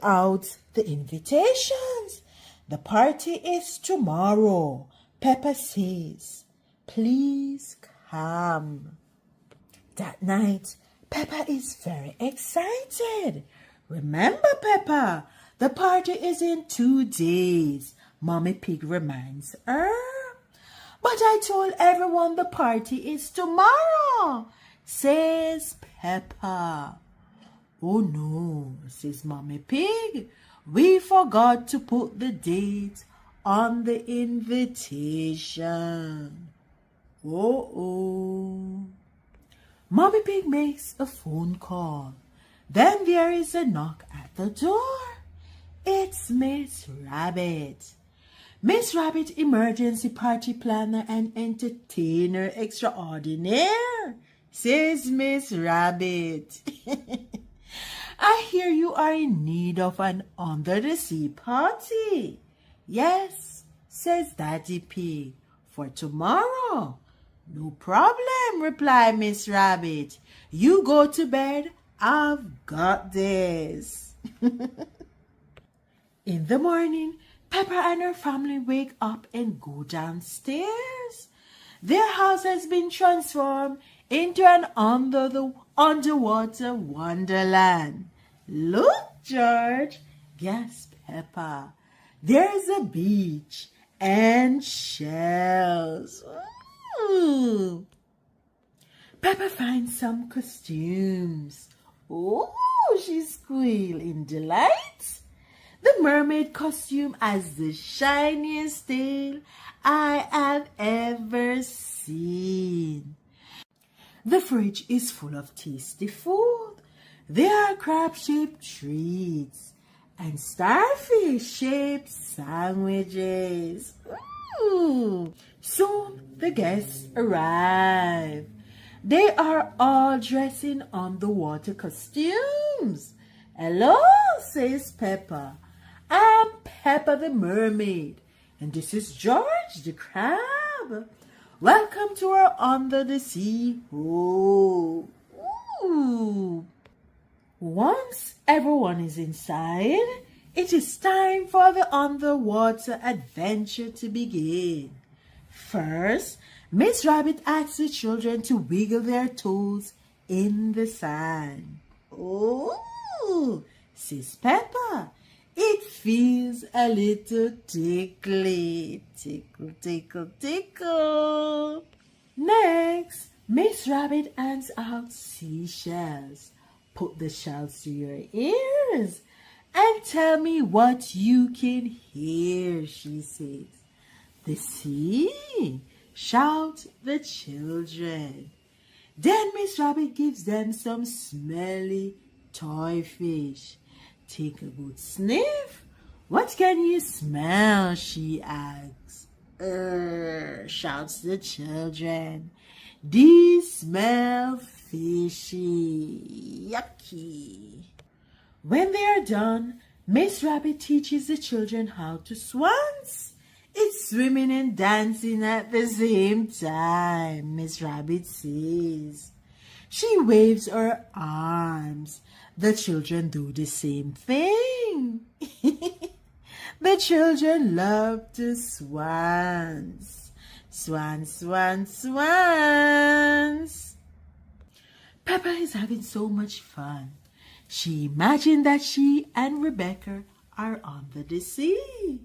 [SPEAKER 1] out the invitations. The party is tomorrow, Peppa says. Please come. That night, Peppa is very excited. Remember, Peppa, the party is in 2 days, Mommy Pig reminds her. But I told everyone the party is tomorrow, says Peppa. Oh no, says Mommy Pig. We forgot to put the date on the invitation. Oh. Mommy Pig makes a phone call. Then there is a knock at the door. It's Miss Rabbit. Miss Rabbit, emergency party planner and entertainer extraordinaire, says Miss Rabbit. I hear you are in need of an under-the-sea party. Yes, says Daddy Pig, for tomorrow. No problem, replied Miss Rabbit. You go to bed. I've got this. In the morning, Peppa and her family wake up and go downstairs. Their house has been transformed into an underwater wonderland. Look, George, gasped Peppa. There's a beach and shells. Ooh. Peppa finds some costumes. Oh, she squealed in delight. The mermaid costume has the shiniest tail I have ever seen. The fridge is full of tasty food. There are crab-shaped treats and starfish-shaped sandwiches. Ooh. Soon the guests arrive. They are all dressed in underwater costumes. Hello, says Peppa. I'm Peppa the mermaid, and this is George the crab. Welcome to our Under the Sea home. Ooh. Once everyone is inside, it is time for the underwater adventure to begin. First, Miss Rabbit asks the children to wiggle their toes in the sand. Oh, says Peppa. It feels a little tickly. Tickle, tickle, tickle. Next, Miss Rabbit hands out seashells. Put the shells to your ears and tell me what you can hear, she says. The sea, shout the children. Then Miss Rabbit gives them some smelly toy fish. Take a good sniff. What can you smell? She asks. Shouts the children. These smell fishy. Yucky. When they are done, Miss Rabbit teaches the children how to swans. It's swimming and dancing at the same time, Miss Rabbit says. She waves her arms. The children do the same thing. The children love to swans. Swans, swans, swans. Peppa is having so much fun. She imagined that she and Rebecca are under the sea.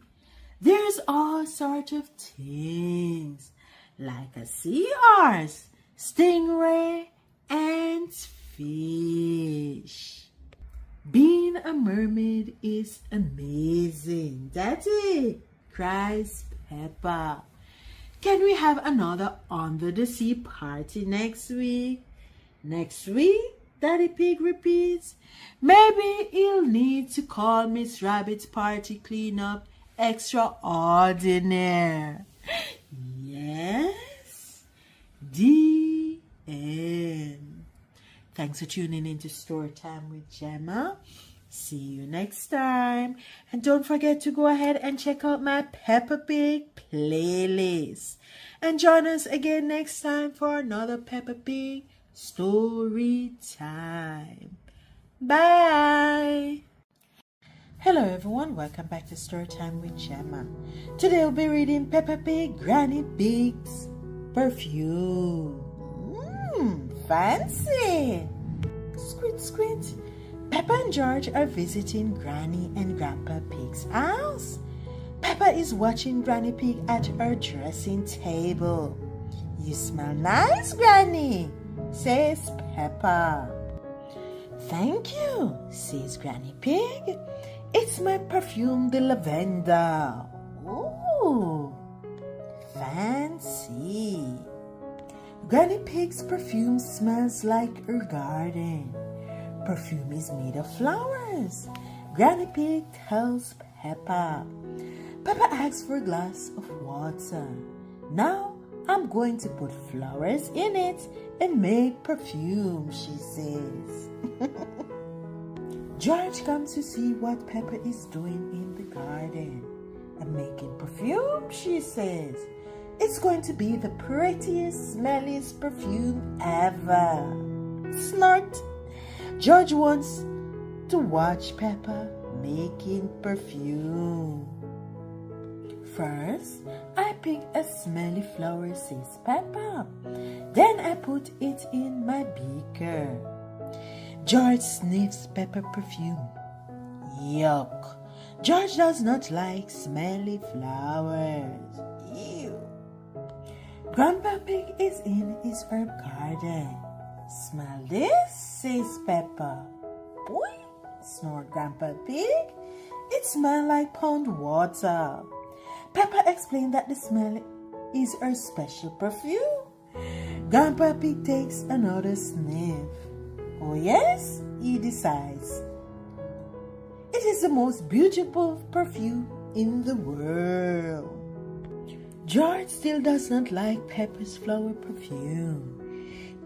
[SPEAKER 1] There's all sorts of things, like a sea horse, stingray, and fish. Being a mermaid is amazing, Daddy, cries Peppa. Can we have another under the sea party next week? Next week? Daddy Pig repeats. Maybe he'll need to call Miss Rabbit's party cleanup extraordinaire. Yes. The end. Thanks for tuning in to Storytime with Gemma. See you next time. And don't forget to go ahead and check out my Peppapig playlist. And join us again next time for another Peppapig story time. Bye. Hello everyone, welcome back to Storytime with Gemma. Today we'll be reading Peppapig Granny Pig's perfume. Fancy! Squint, squint. Peppa and George are visiting Granny and Grandpa Pig's house. Peppa is watching Granny Pig at her dressing table. You smell nice, Granny, says Peppa. Thank you, says Granny Pig. It's my perfume, the lavender. Ooh, fancy. Granny Pig's perfume smells like her garden. Perfume is made of flowers. Granny Pig tells Peppa. Peppa asks for a glass of water. Now I'm going to put flowers in it and make perfume, she says. George comes to see what Peppa is doing in the garden. I'm making perfume, she says. It's going to be the prettiest, smelliest perfume ever. Snort. George wants to watch Peppa making perfume. First, I pick a smelly flower, says Peppa. Then I put it in my beaker. George sniffs Peppa perfume. Yuck. George does not like smelly flowers. Ew. Grandpa Pig is in his herb garden. Smell this, says Peppa. Boy, snored Grandpa Pig. It smells like pond water. Peppa explained that the smell is her special perfume. Grandpa Pig takes another sniff. Oh yes, he decides. It is the most beautiful perfume in the world. George still does not like Peppa's flower perfume.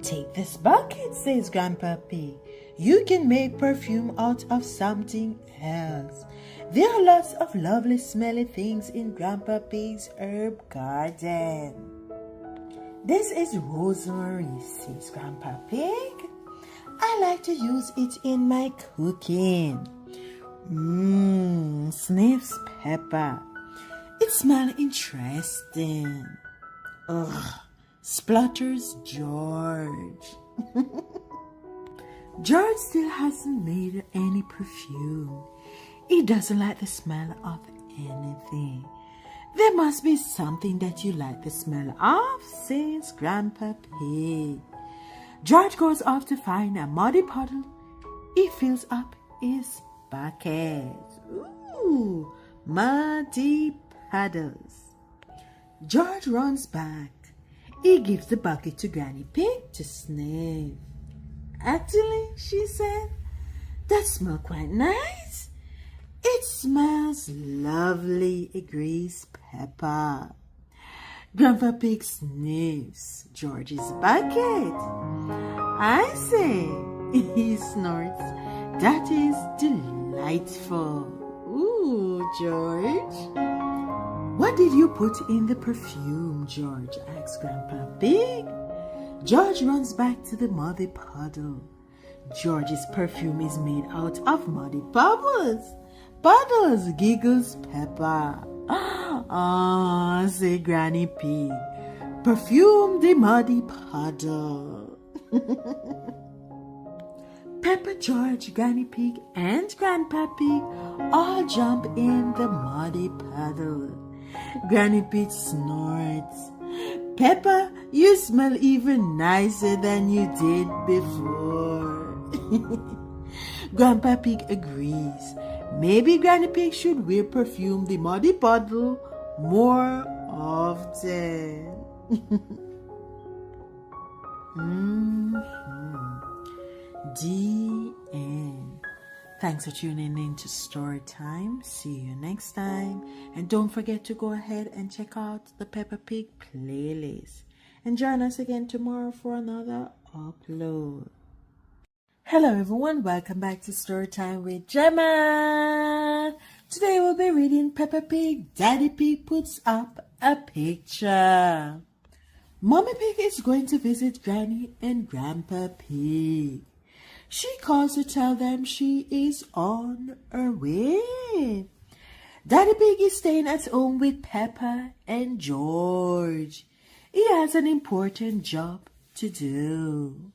[SPEAKER 1] Take this bucket, says Grandpa Pig. You can make perfume out of something else. There are lots of lovely smelly things in Grandpa Pig's herb garden. This is rosemary, says Grandpa Pig. I like to use it in my cooking. Sniffs Peppa. It smells interesting. Ugh, splutters George. George still hasn't made any perfume. He doesn't like the smell of anything. There must be something that you like the smell of, says Grandpa Pig. George goes off to find a muddy puddle. He fills up his bucket. Ooh, muddy puddles. George runs back. He gives the bucket to Granny Pig to sniff. Actually, she said, that smells quite nice. It smells lovely, agrees Peppa. Grandpa Pig sniffs George's bucket. I say, he snorts, that is delightful. Ooh, George. What did you put in the perfume, George? Asks Grandpa Pig. George runs back to the muddy puddle. George's perfume is made out of muddy bubbles. Puddles, giggles Peppa. Ah, say Granny Pig. Perfume the muddy puddle. Peppa, George, Granny Pig, and Grandpa Pig all jump in the muddy puddle. Granny Pig snorts. Peppa, you smell even nicer than you did before. Grandpa Pig agrees. Maybe Granny Pig should wear perfume the muddy puddle more often. The end. Thanks for tuning in to Storytime. See you next time. And don't forget to go ahead and check out the Peppapig playlist. And join us again tomorrow for another upload. Hello everyone, welcome back to Storytime with Gemma. Today we'll be reading Peppapig. Daddy Pig puts up a picture. Mommy Pig is going to visit Granny and Grandpa Pig. She calls to tell them she is on her way. Daddy Pig is staying at home with Peppa and George. He has an important job to do.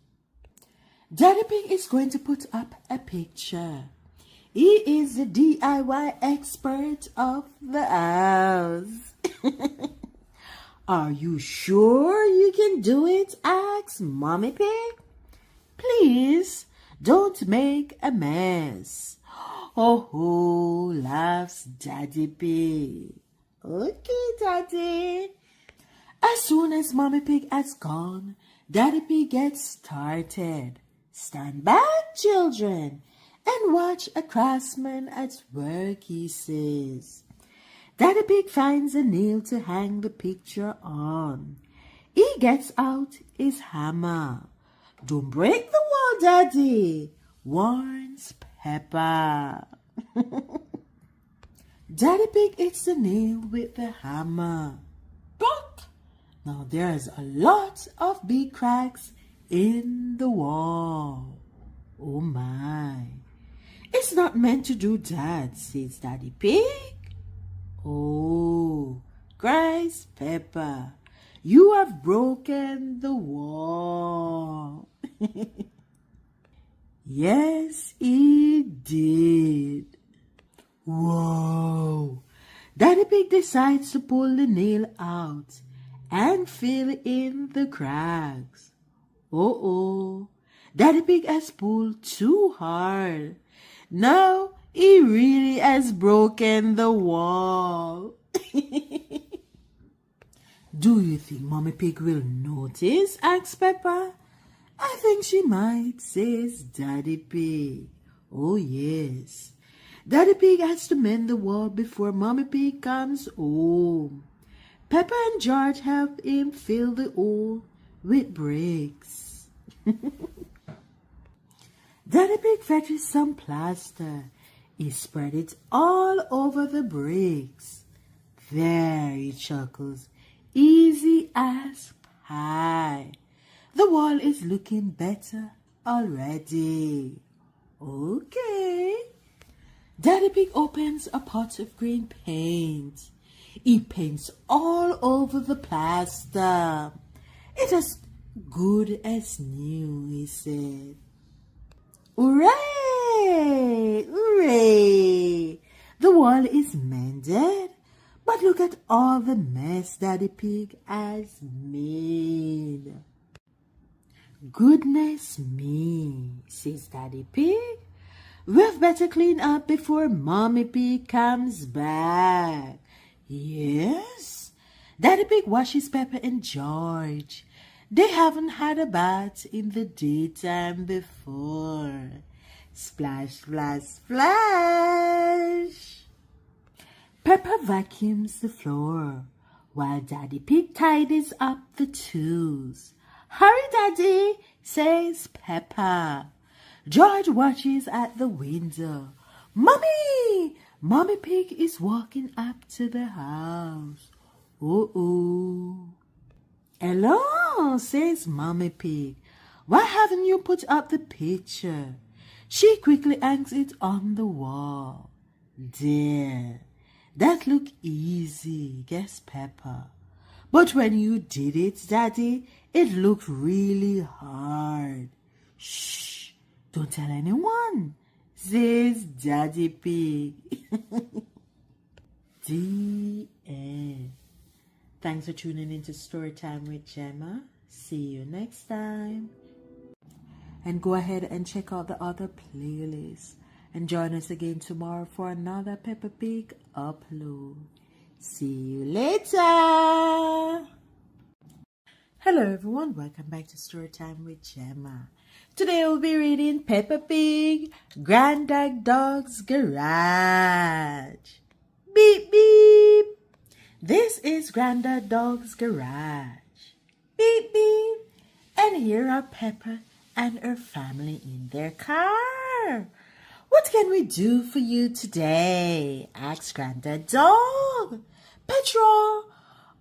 [SPEAKER 1] Daddy Pig is going to put up a picture. He is the DIY expert of the house. Are you sure you can do it? Asks Mommy Pig. Please don't make a mess. Oh, ho, laughs Daddy Pig. Okay, Daddy. As soon as Mommy Pig has gone, Daddy Pig gets started. Stand back, children, and watch a craftsman at work, he says. Daddy Pig finds a nail to hang the picture on. He gets out his hammer. Don't break the wall, Daddy, warns Peppa. Daddy Pig hits the nail with the hammer. Plop! Now there's a lot of big cracks in the wall. Oh my. It's not meant to do that, says Daddy Pig. Oh, cries Peppa. You have broken the wall. Yes, he did. Whoa. Daddy Pig decides to pull the nail out and fill in the cracks. Uh-oh. Daddy Pig has pulled too hard. Now He really has broken the wall. Do you think Mommy Pig will notice? Asks Peppa. I think she might, says Daddy Pig. Oh yes. Daddy Pig has to mend the wall before Mommy Pig comes home. Peppa and George help him fill the hole with bricks. Daddy Pig fetches some plaster. He spread it all over the bricks. There, he chuckles. Easy as pie. The wall is looking better already. Okay. Daddy Pig opens a pot of green paint. He paints all over the plaster. It is good as new, he said. Hooray! Hooray! The wall is mended. But look at all the mess Daddy Pig has made. Goodness me, says Daddy Pig. We've better clean up before Mommy Pig comes back. Yes. Daddy Pig washes Peppa and George. They haven't had a bath in the daytime before. Splash, splash, splash. Peppa vacuums the floor while Daddy Pig tidies up the tools. Hurry, Daddy, says Peppa. George watches at the window. Mommy! Mommy Pig is walking up to the house. Uh-oh. Hello, says Mommy Pig. Why haven't you put up the picture? She quickly hangs it on the wall. There. That looked easy, guessed Peppa. But when you did it, Daddy, it looked really hard. Shh, don't tell anyone, says Daddy Pig. The end. Thanks for tuning into Storytime with Gemma. See you next time. And go ahead and check out the other playlists. And join us again tomorrow for another Peppapig upload. See you later. Hello everyone, welcome back to Storytime with Gemma. Today we'll be reading Peppapig, Granddad Dog's Garage. Beep beep. This is Granddad Dog's Garage. Beep beep. And here are Peppa and her family in their car. What can we do for you today? Asked Granddad Dog. Petrol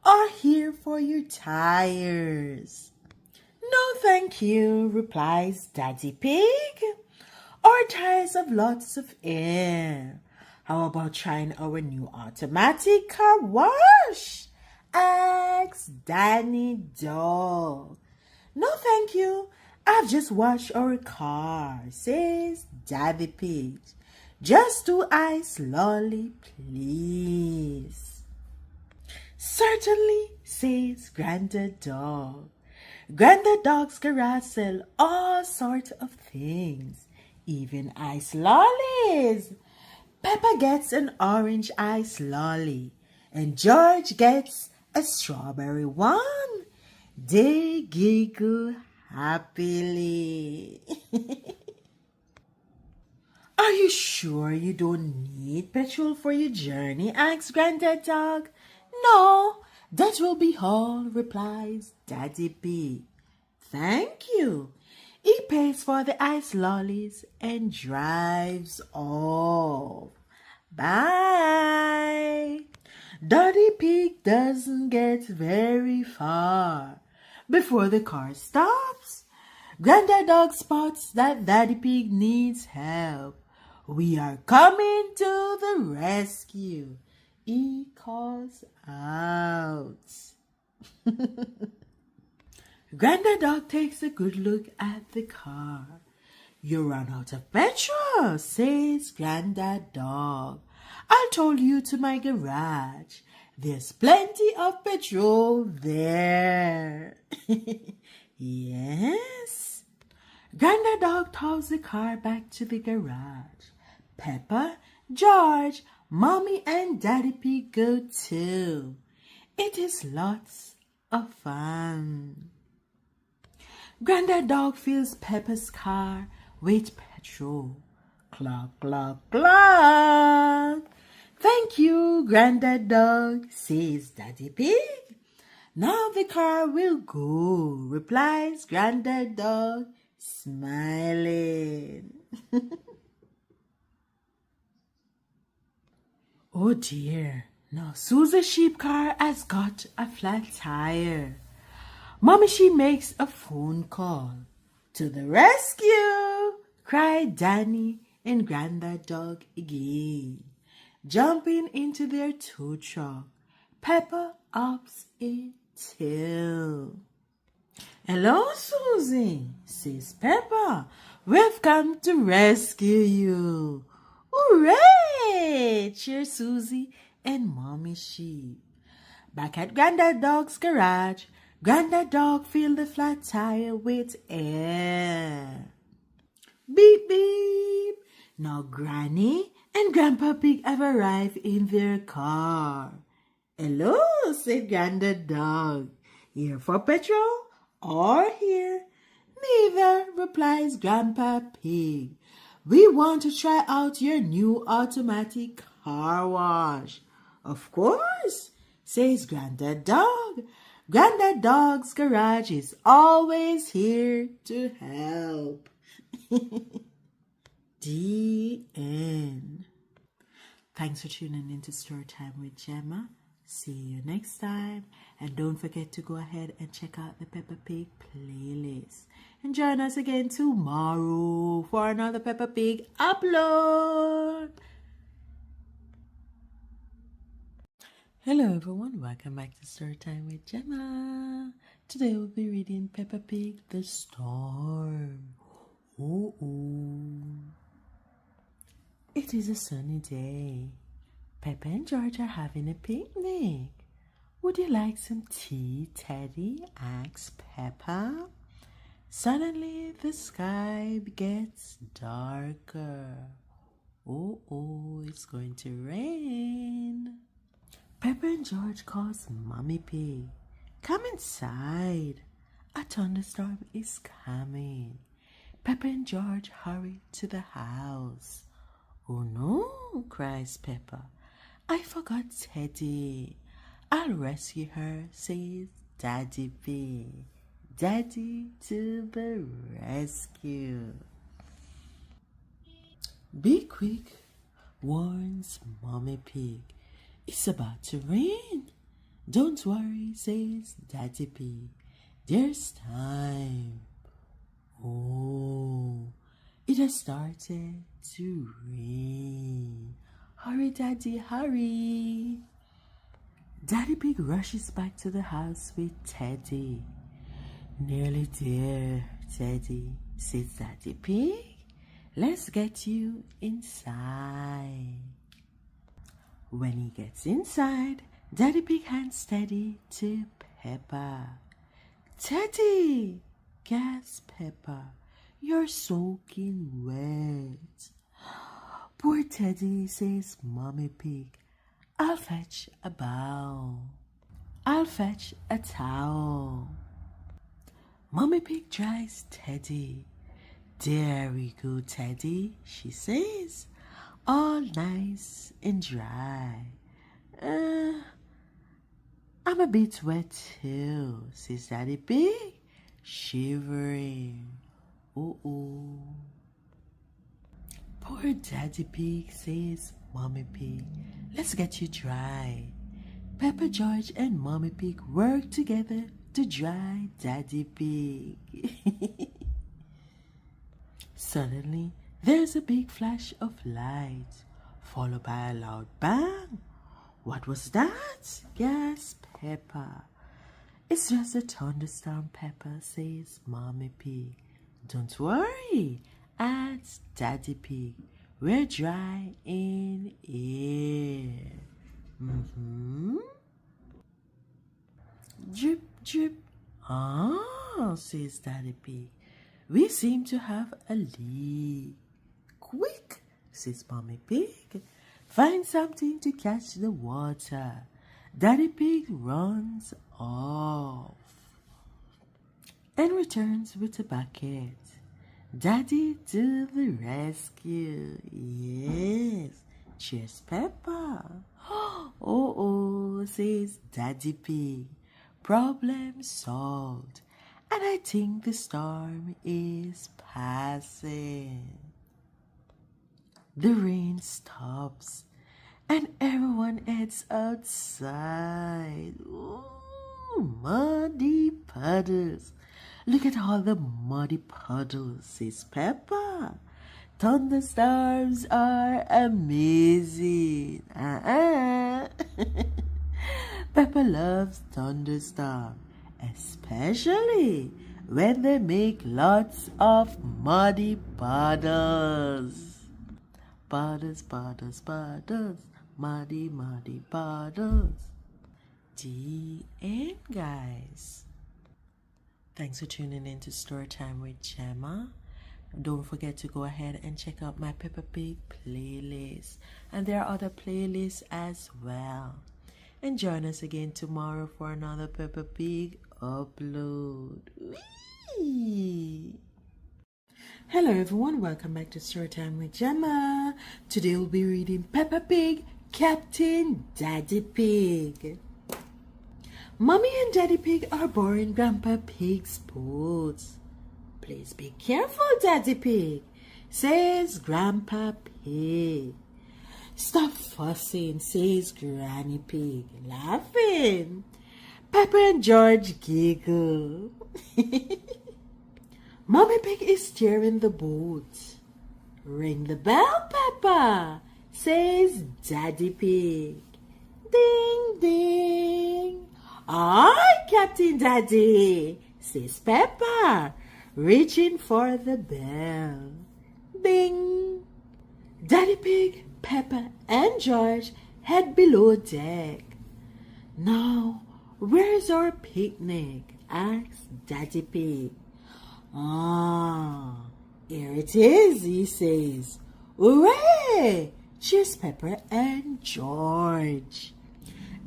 [SPEAKER 1] or here for your tires? No, thank you, replies Daddy Pig. Our tires have lots of air. How about trying our new automatic car wash? Asked Danny Dog. No, thank you. I've just washed our car, says Daddy Pig. Just 2 ice lolly, please. Certainly, says Granddad Dog. Granddad Dog's garage sells all sorts of things, even ice lollies. Peppa gets an orange ice lolly, and George gets a strawberry one. They giggle happily. Are you sure you don't need petrol for your journey? Asks Granddad Dog. No, that will be all, replies Daddy Pig. Thank you. He pays for the ice lollies and drives off. Bye. Daddy Pig doesn't get very far before the car stops. Granddad Dog spots that Daddy Pig needs help. We are coming to the rescue, he calls out. Granddad Dog takes a good look at the car. You run out of petrol, says Granddad Dog. I'll tow you to my garage. There's plenty of petrol there. Yes. Granddad Dog tows the car back to the garage. Peppa, George, Mommy and Daddy Pig go too. It is lots of fun. Grandad Dog fills Peppa's car with petrol. Cluck, cluck, cluck. Thank you, Grandad Dog, says Daddy Pig. Now the car will go, replies Grandad Dog, smiling. Oh dear, now Susie's sheep car has got a flat tire. Mommy Sheep makes a phone call. To the rescue, cried Danny and Grandad Dog again. Jumping into their tow truck, Peppa hops in too. Hello, Susie, says Peppa. We've come to rescue you. Hooray! Cheer Susie and Mommy Sheep. Back at Grandad Dog's garage, Grandad Dog filled the flat tire with air. Beep, beep. Now Granny and Grandpa Pig have arrived in their car. Hello, said Grandad Dog. Here for petrol or here? Neither, replies Grandpa Pig. We want to try out your new automatic car wash. Of course, says Grandad Dog. Grandad Dog's garage is always here to help. The end. Thanks for tuning in to Storytime with Gemma. See you next time. And don't forget to go ahead and check out the Peppapig playlist. And join us again tomorrow for another Peppapig upload. Hello everyone, welcome back to Storytime with Gemma. Today we'll be reading Peppapig the Storm. It is a sunny day. Peppa and George are having a picnic. Would you like some tea, Teddy? Asks Peppa. Suddenly the sky gets darker. It's going to rain. Peppa and George calls Mommy Pig. Come inside. A thunderstorm is coming. Peppa and George hurry to the house. Oh no, cries Peppa. I forgot Teddy. I'll rescue her, says Daddy Pig. Daddy to the rescue. Be quick, warns Mommy Pig. It's about to rain. Don't worry, says Daddy Pig. There's time. It has started to rain. Hurry, Daddy, hurry. Daddy Pig rushes back to the house with Teddy. Nearly there, Teddy, says Daddy Pig. Let's get you inside. When he gets inside, Daddy Pig hands Teddy to Peppa. Teddy, gasps Peppa, you're soaking wet. Poor Teddy, says Mommy Pig. I'll fetch a bowl. I'll fetch a towel. Mommy Pig dries Teddy. There we go, Teddy, she says. All nice and dry. I'm a bit wet too, says Daddy Pig, shivering. Poor Daddy Pig, says Mommy Pig. Let's get you dry. Peppa, George and Mommy Pig work together to dry Daddy Pig. Suddenly, there's a big flash of light, followed by a loud bang. What was that? Gasped Peppa. It's just a thunderstorm, Peppa, says Mommy Pig. Don't worry, adds Daddy Pig. We're dry in here. Drip, drip. Says Daddy Pig. We seem to have a leak. Quick, says Mommy Pig. Find something to catch the water. Daddy Pig runs off and returns with a bucket. Daddy to the rescue. Yes. Cheers, Peppa. Oh, says Daddy Pig. Problem solved. And I think the storm is passing. The rain stops and everyone heads outside. Ooh, muddy puddles. Look at all the muddy puddles, says Peppa. Thunderstorms are amazing. Peppa loves thunderstorms, especially when they make lots of muddy puddles. Puddles, puddles, puddles, muddy, muddy puddles. The end, guys. Thanks for tuning in to Storytime with Gemma. Don't forget to go ahead and check out my Peppapig playlist. And there are other playlists as well. And join us again tomorrow for another Peppapig upload. Whee! Hello everyone, welcome back to Storytime with Gemma. Today we'll be reading Peppapig, Captain Daddy Pig. Mommy and Daddy Pig are borrowing Grandpa Pig's boat. Please be careful, Daddy Pig, says Grandpa Pig. Stop fussing, says Granny Pig, laughing. Peppa and George giggle. Mommy Pig is steering the boat. Ring the bell, Peppa, says Daddy Pig. Ding, ding. Aye, Captain Daddy, says Peppa, reaching for the bell. Ding. Daddy Pig, Peppa, and George head below deck. Now, where's our picnic? Asks Daddy Pig. Ah, here it is, he says. Hooray! Cheers, Peppa and George.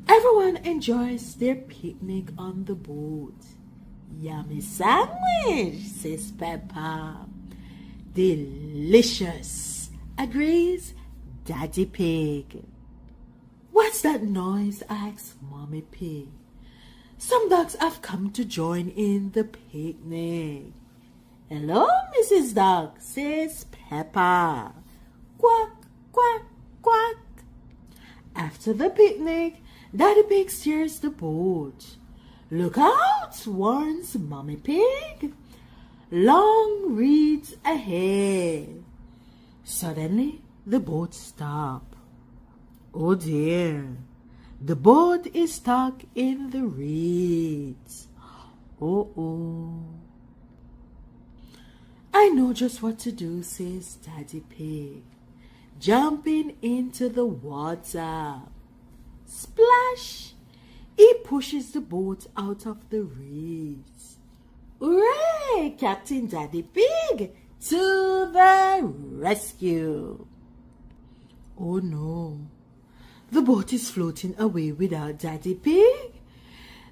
[SPEAKER 1] Everyone enjoys their picnic on the boat. Yummy sandwich, says Peppa. Delicious, agrees Daddy Pig. What's that noise? Asks Mommy Pig. Some dogs have come to join in the picnic. Hello, Mrs. Dog, says Peppa. Quack, quack, quack. After the picnic, Daddy Pig steers the boat. Look out, warns Mommy Pig. Long reeds ahead. Suddenly, the boat stops. Oh dear, the boat is stuck in the reeds. Oh. I know just what to do, says Daddy Pig, jumping into the water. Splash! He pushes the boat out of the reeds. Hooray! Captain Daddy Pig to the rescue. Oh no, the boat is floating away without Daddy Pig.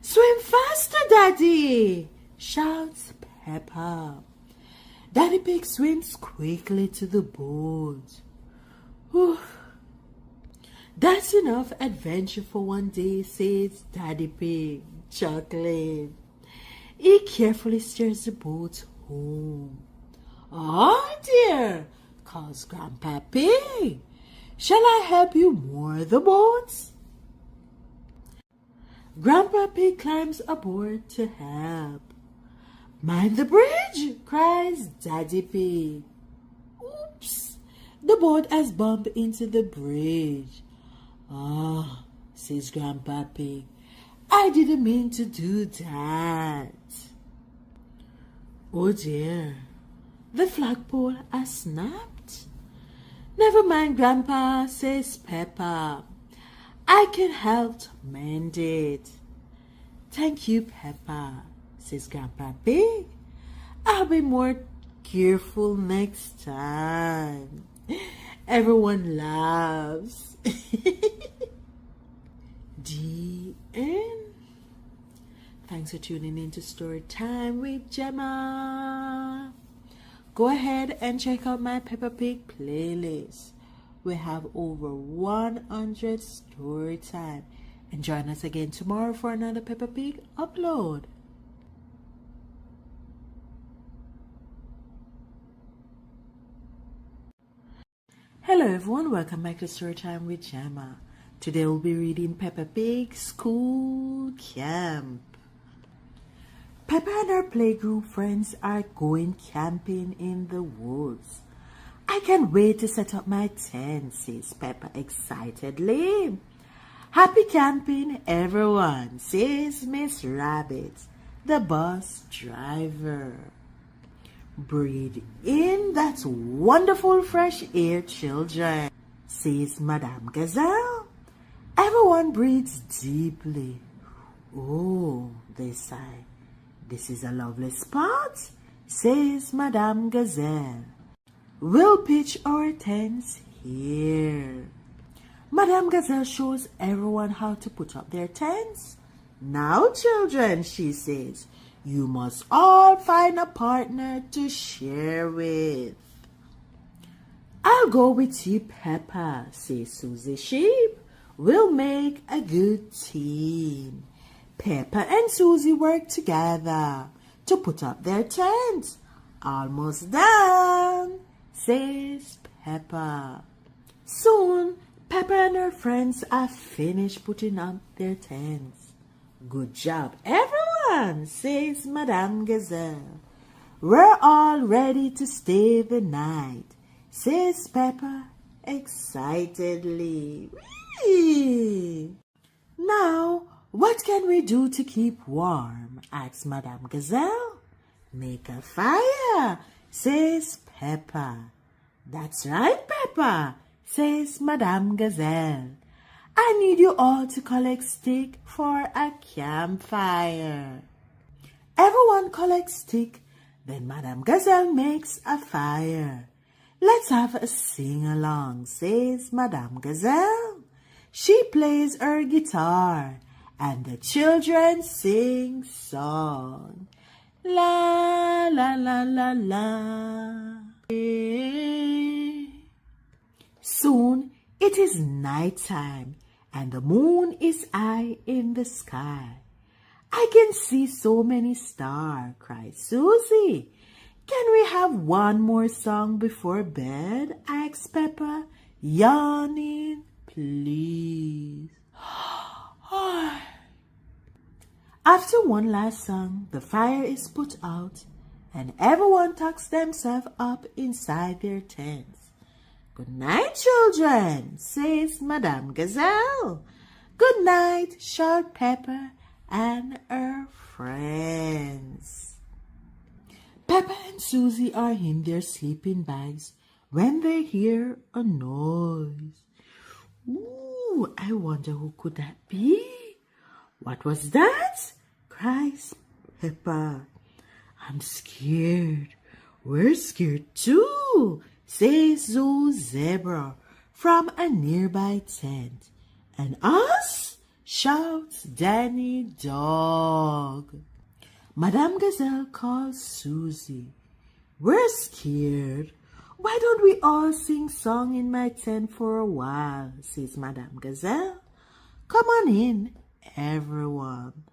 [SPEAKER 1] Swim faster, Daddy! Shouts Peppa. Daddy Pig swims quickly to the boat. Whew. That's enough adventure for one day, says Daddy Pig, chuckling. He carefully steers the boat home. Oh dear, calls Grandpa Pig. Shall I help you moor the boat? Grandpa Pig climbs aboard to help. Mind the bridge, cries Daddy Pig. Oops, the boat has bumped into the bridge. Ah, says Grandpa Pig, I didn't mean to do that. Oh dear, the flagpole has snapped. Never mind, Grandpa, says Peppa. I can help mend it. Thank you, Peppa, says Grandpa Pig. I'll be more careful next time. Everyone laughs. The end. Thanks for tuning in to Storytime with Gemma. Go ahead and check out my Peppapig playlist. We have over 100 Storytime. And join us again tomorrow for another Peppapig upload. Hello everyone, welcome back to Storytime with Gemma. Today we'll be reading Peppapig School Camp. Peppa and her playgroup friends are going camping in the woods. I can't wait to set up my tent, says Peppa excitedly. Happy camping, everyone, says Miss Rabbit, the bus driver. Breathe in that wonderful fresh air, children, says Madame Gazelle. Everyone breathes deeply. Oh, they sigh. This is a lovely spot, says Madame Gazelle. We'll pitch our tents here. Madame Gazelle shows everyone how to put up their tents. Now, children, she says, you must all find a partner to share with. I'll go with you, Peppa, says Susie Sheep. We'll make a good team. Peppa and Susie work together to put up their tent. Almost done, says Peppa. Soon, Peppa and her friends are finished putting up their tents. Good job, everyone, says Madame Gazelle. We're all ready to stay the night, says Peppa excitedly. Whee! Now, what can we do to keep warm? Asks Madame Gazelle. Make a fire, says Peppa. That's right, Peppa, says Madame Gazelle. I need you all to collect stick for a campfire. Everyone collects stick, then Madame Gazelle makes a fire. Let's have a sing-along, says Madame Gazelle. She plays her guitar, and the children sing song. La, la, la, la, la. Soon it is nighttime, and the moon is high in the sky. I can see so many stars, cried Susie. Can we have one more song before bed? Asked Peppa, yawning. Please. After one last song, the fire is put out, and everyone tucks themselves up inside their tents. Good night, children, says Madame Gazelle. Good night, shout Peppa and her friends. Peppa and Susie are in their sleeping bags when they hear a noise. Ooh, I wonder who could that be? What was that? Cries Peppa. I'm scared. We're scared too, says Zoo Zebra from a nearby tent. And us? Shouts Danny Dog. Madame Gazelle calls Susie. We're scared. Why don't we all sing song in my tent for a while, says Madame Gazelle. Come on in, everyone.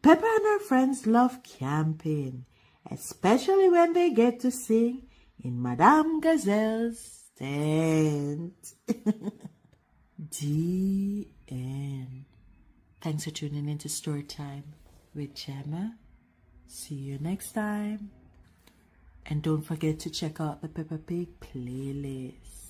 [SPEAKER 1] Peppa and her friends love camping, especially when they get to sing in Madame Gazelle's tent. The end. Thanks for tuning in to Storytime with Gemma. See you next time. And don't forget to check out the Peppapig playlist.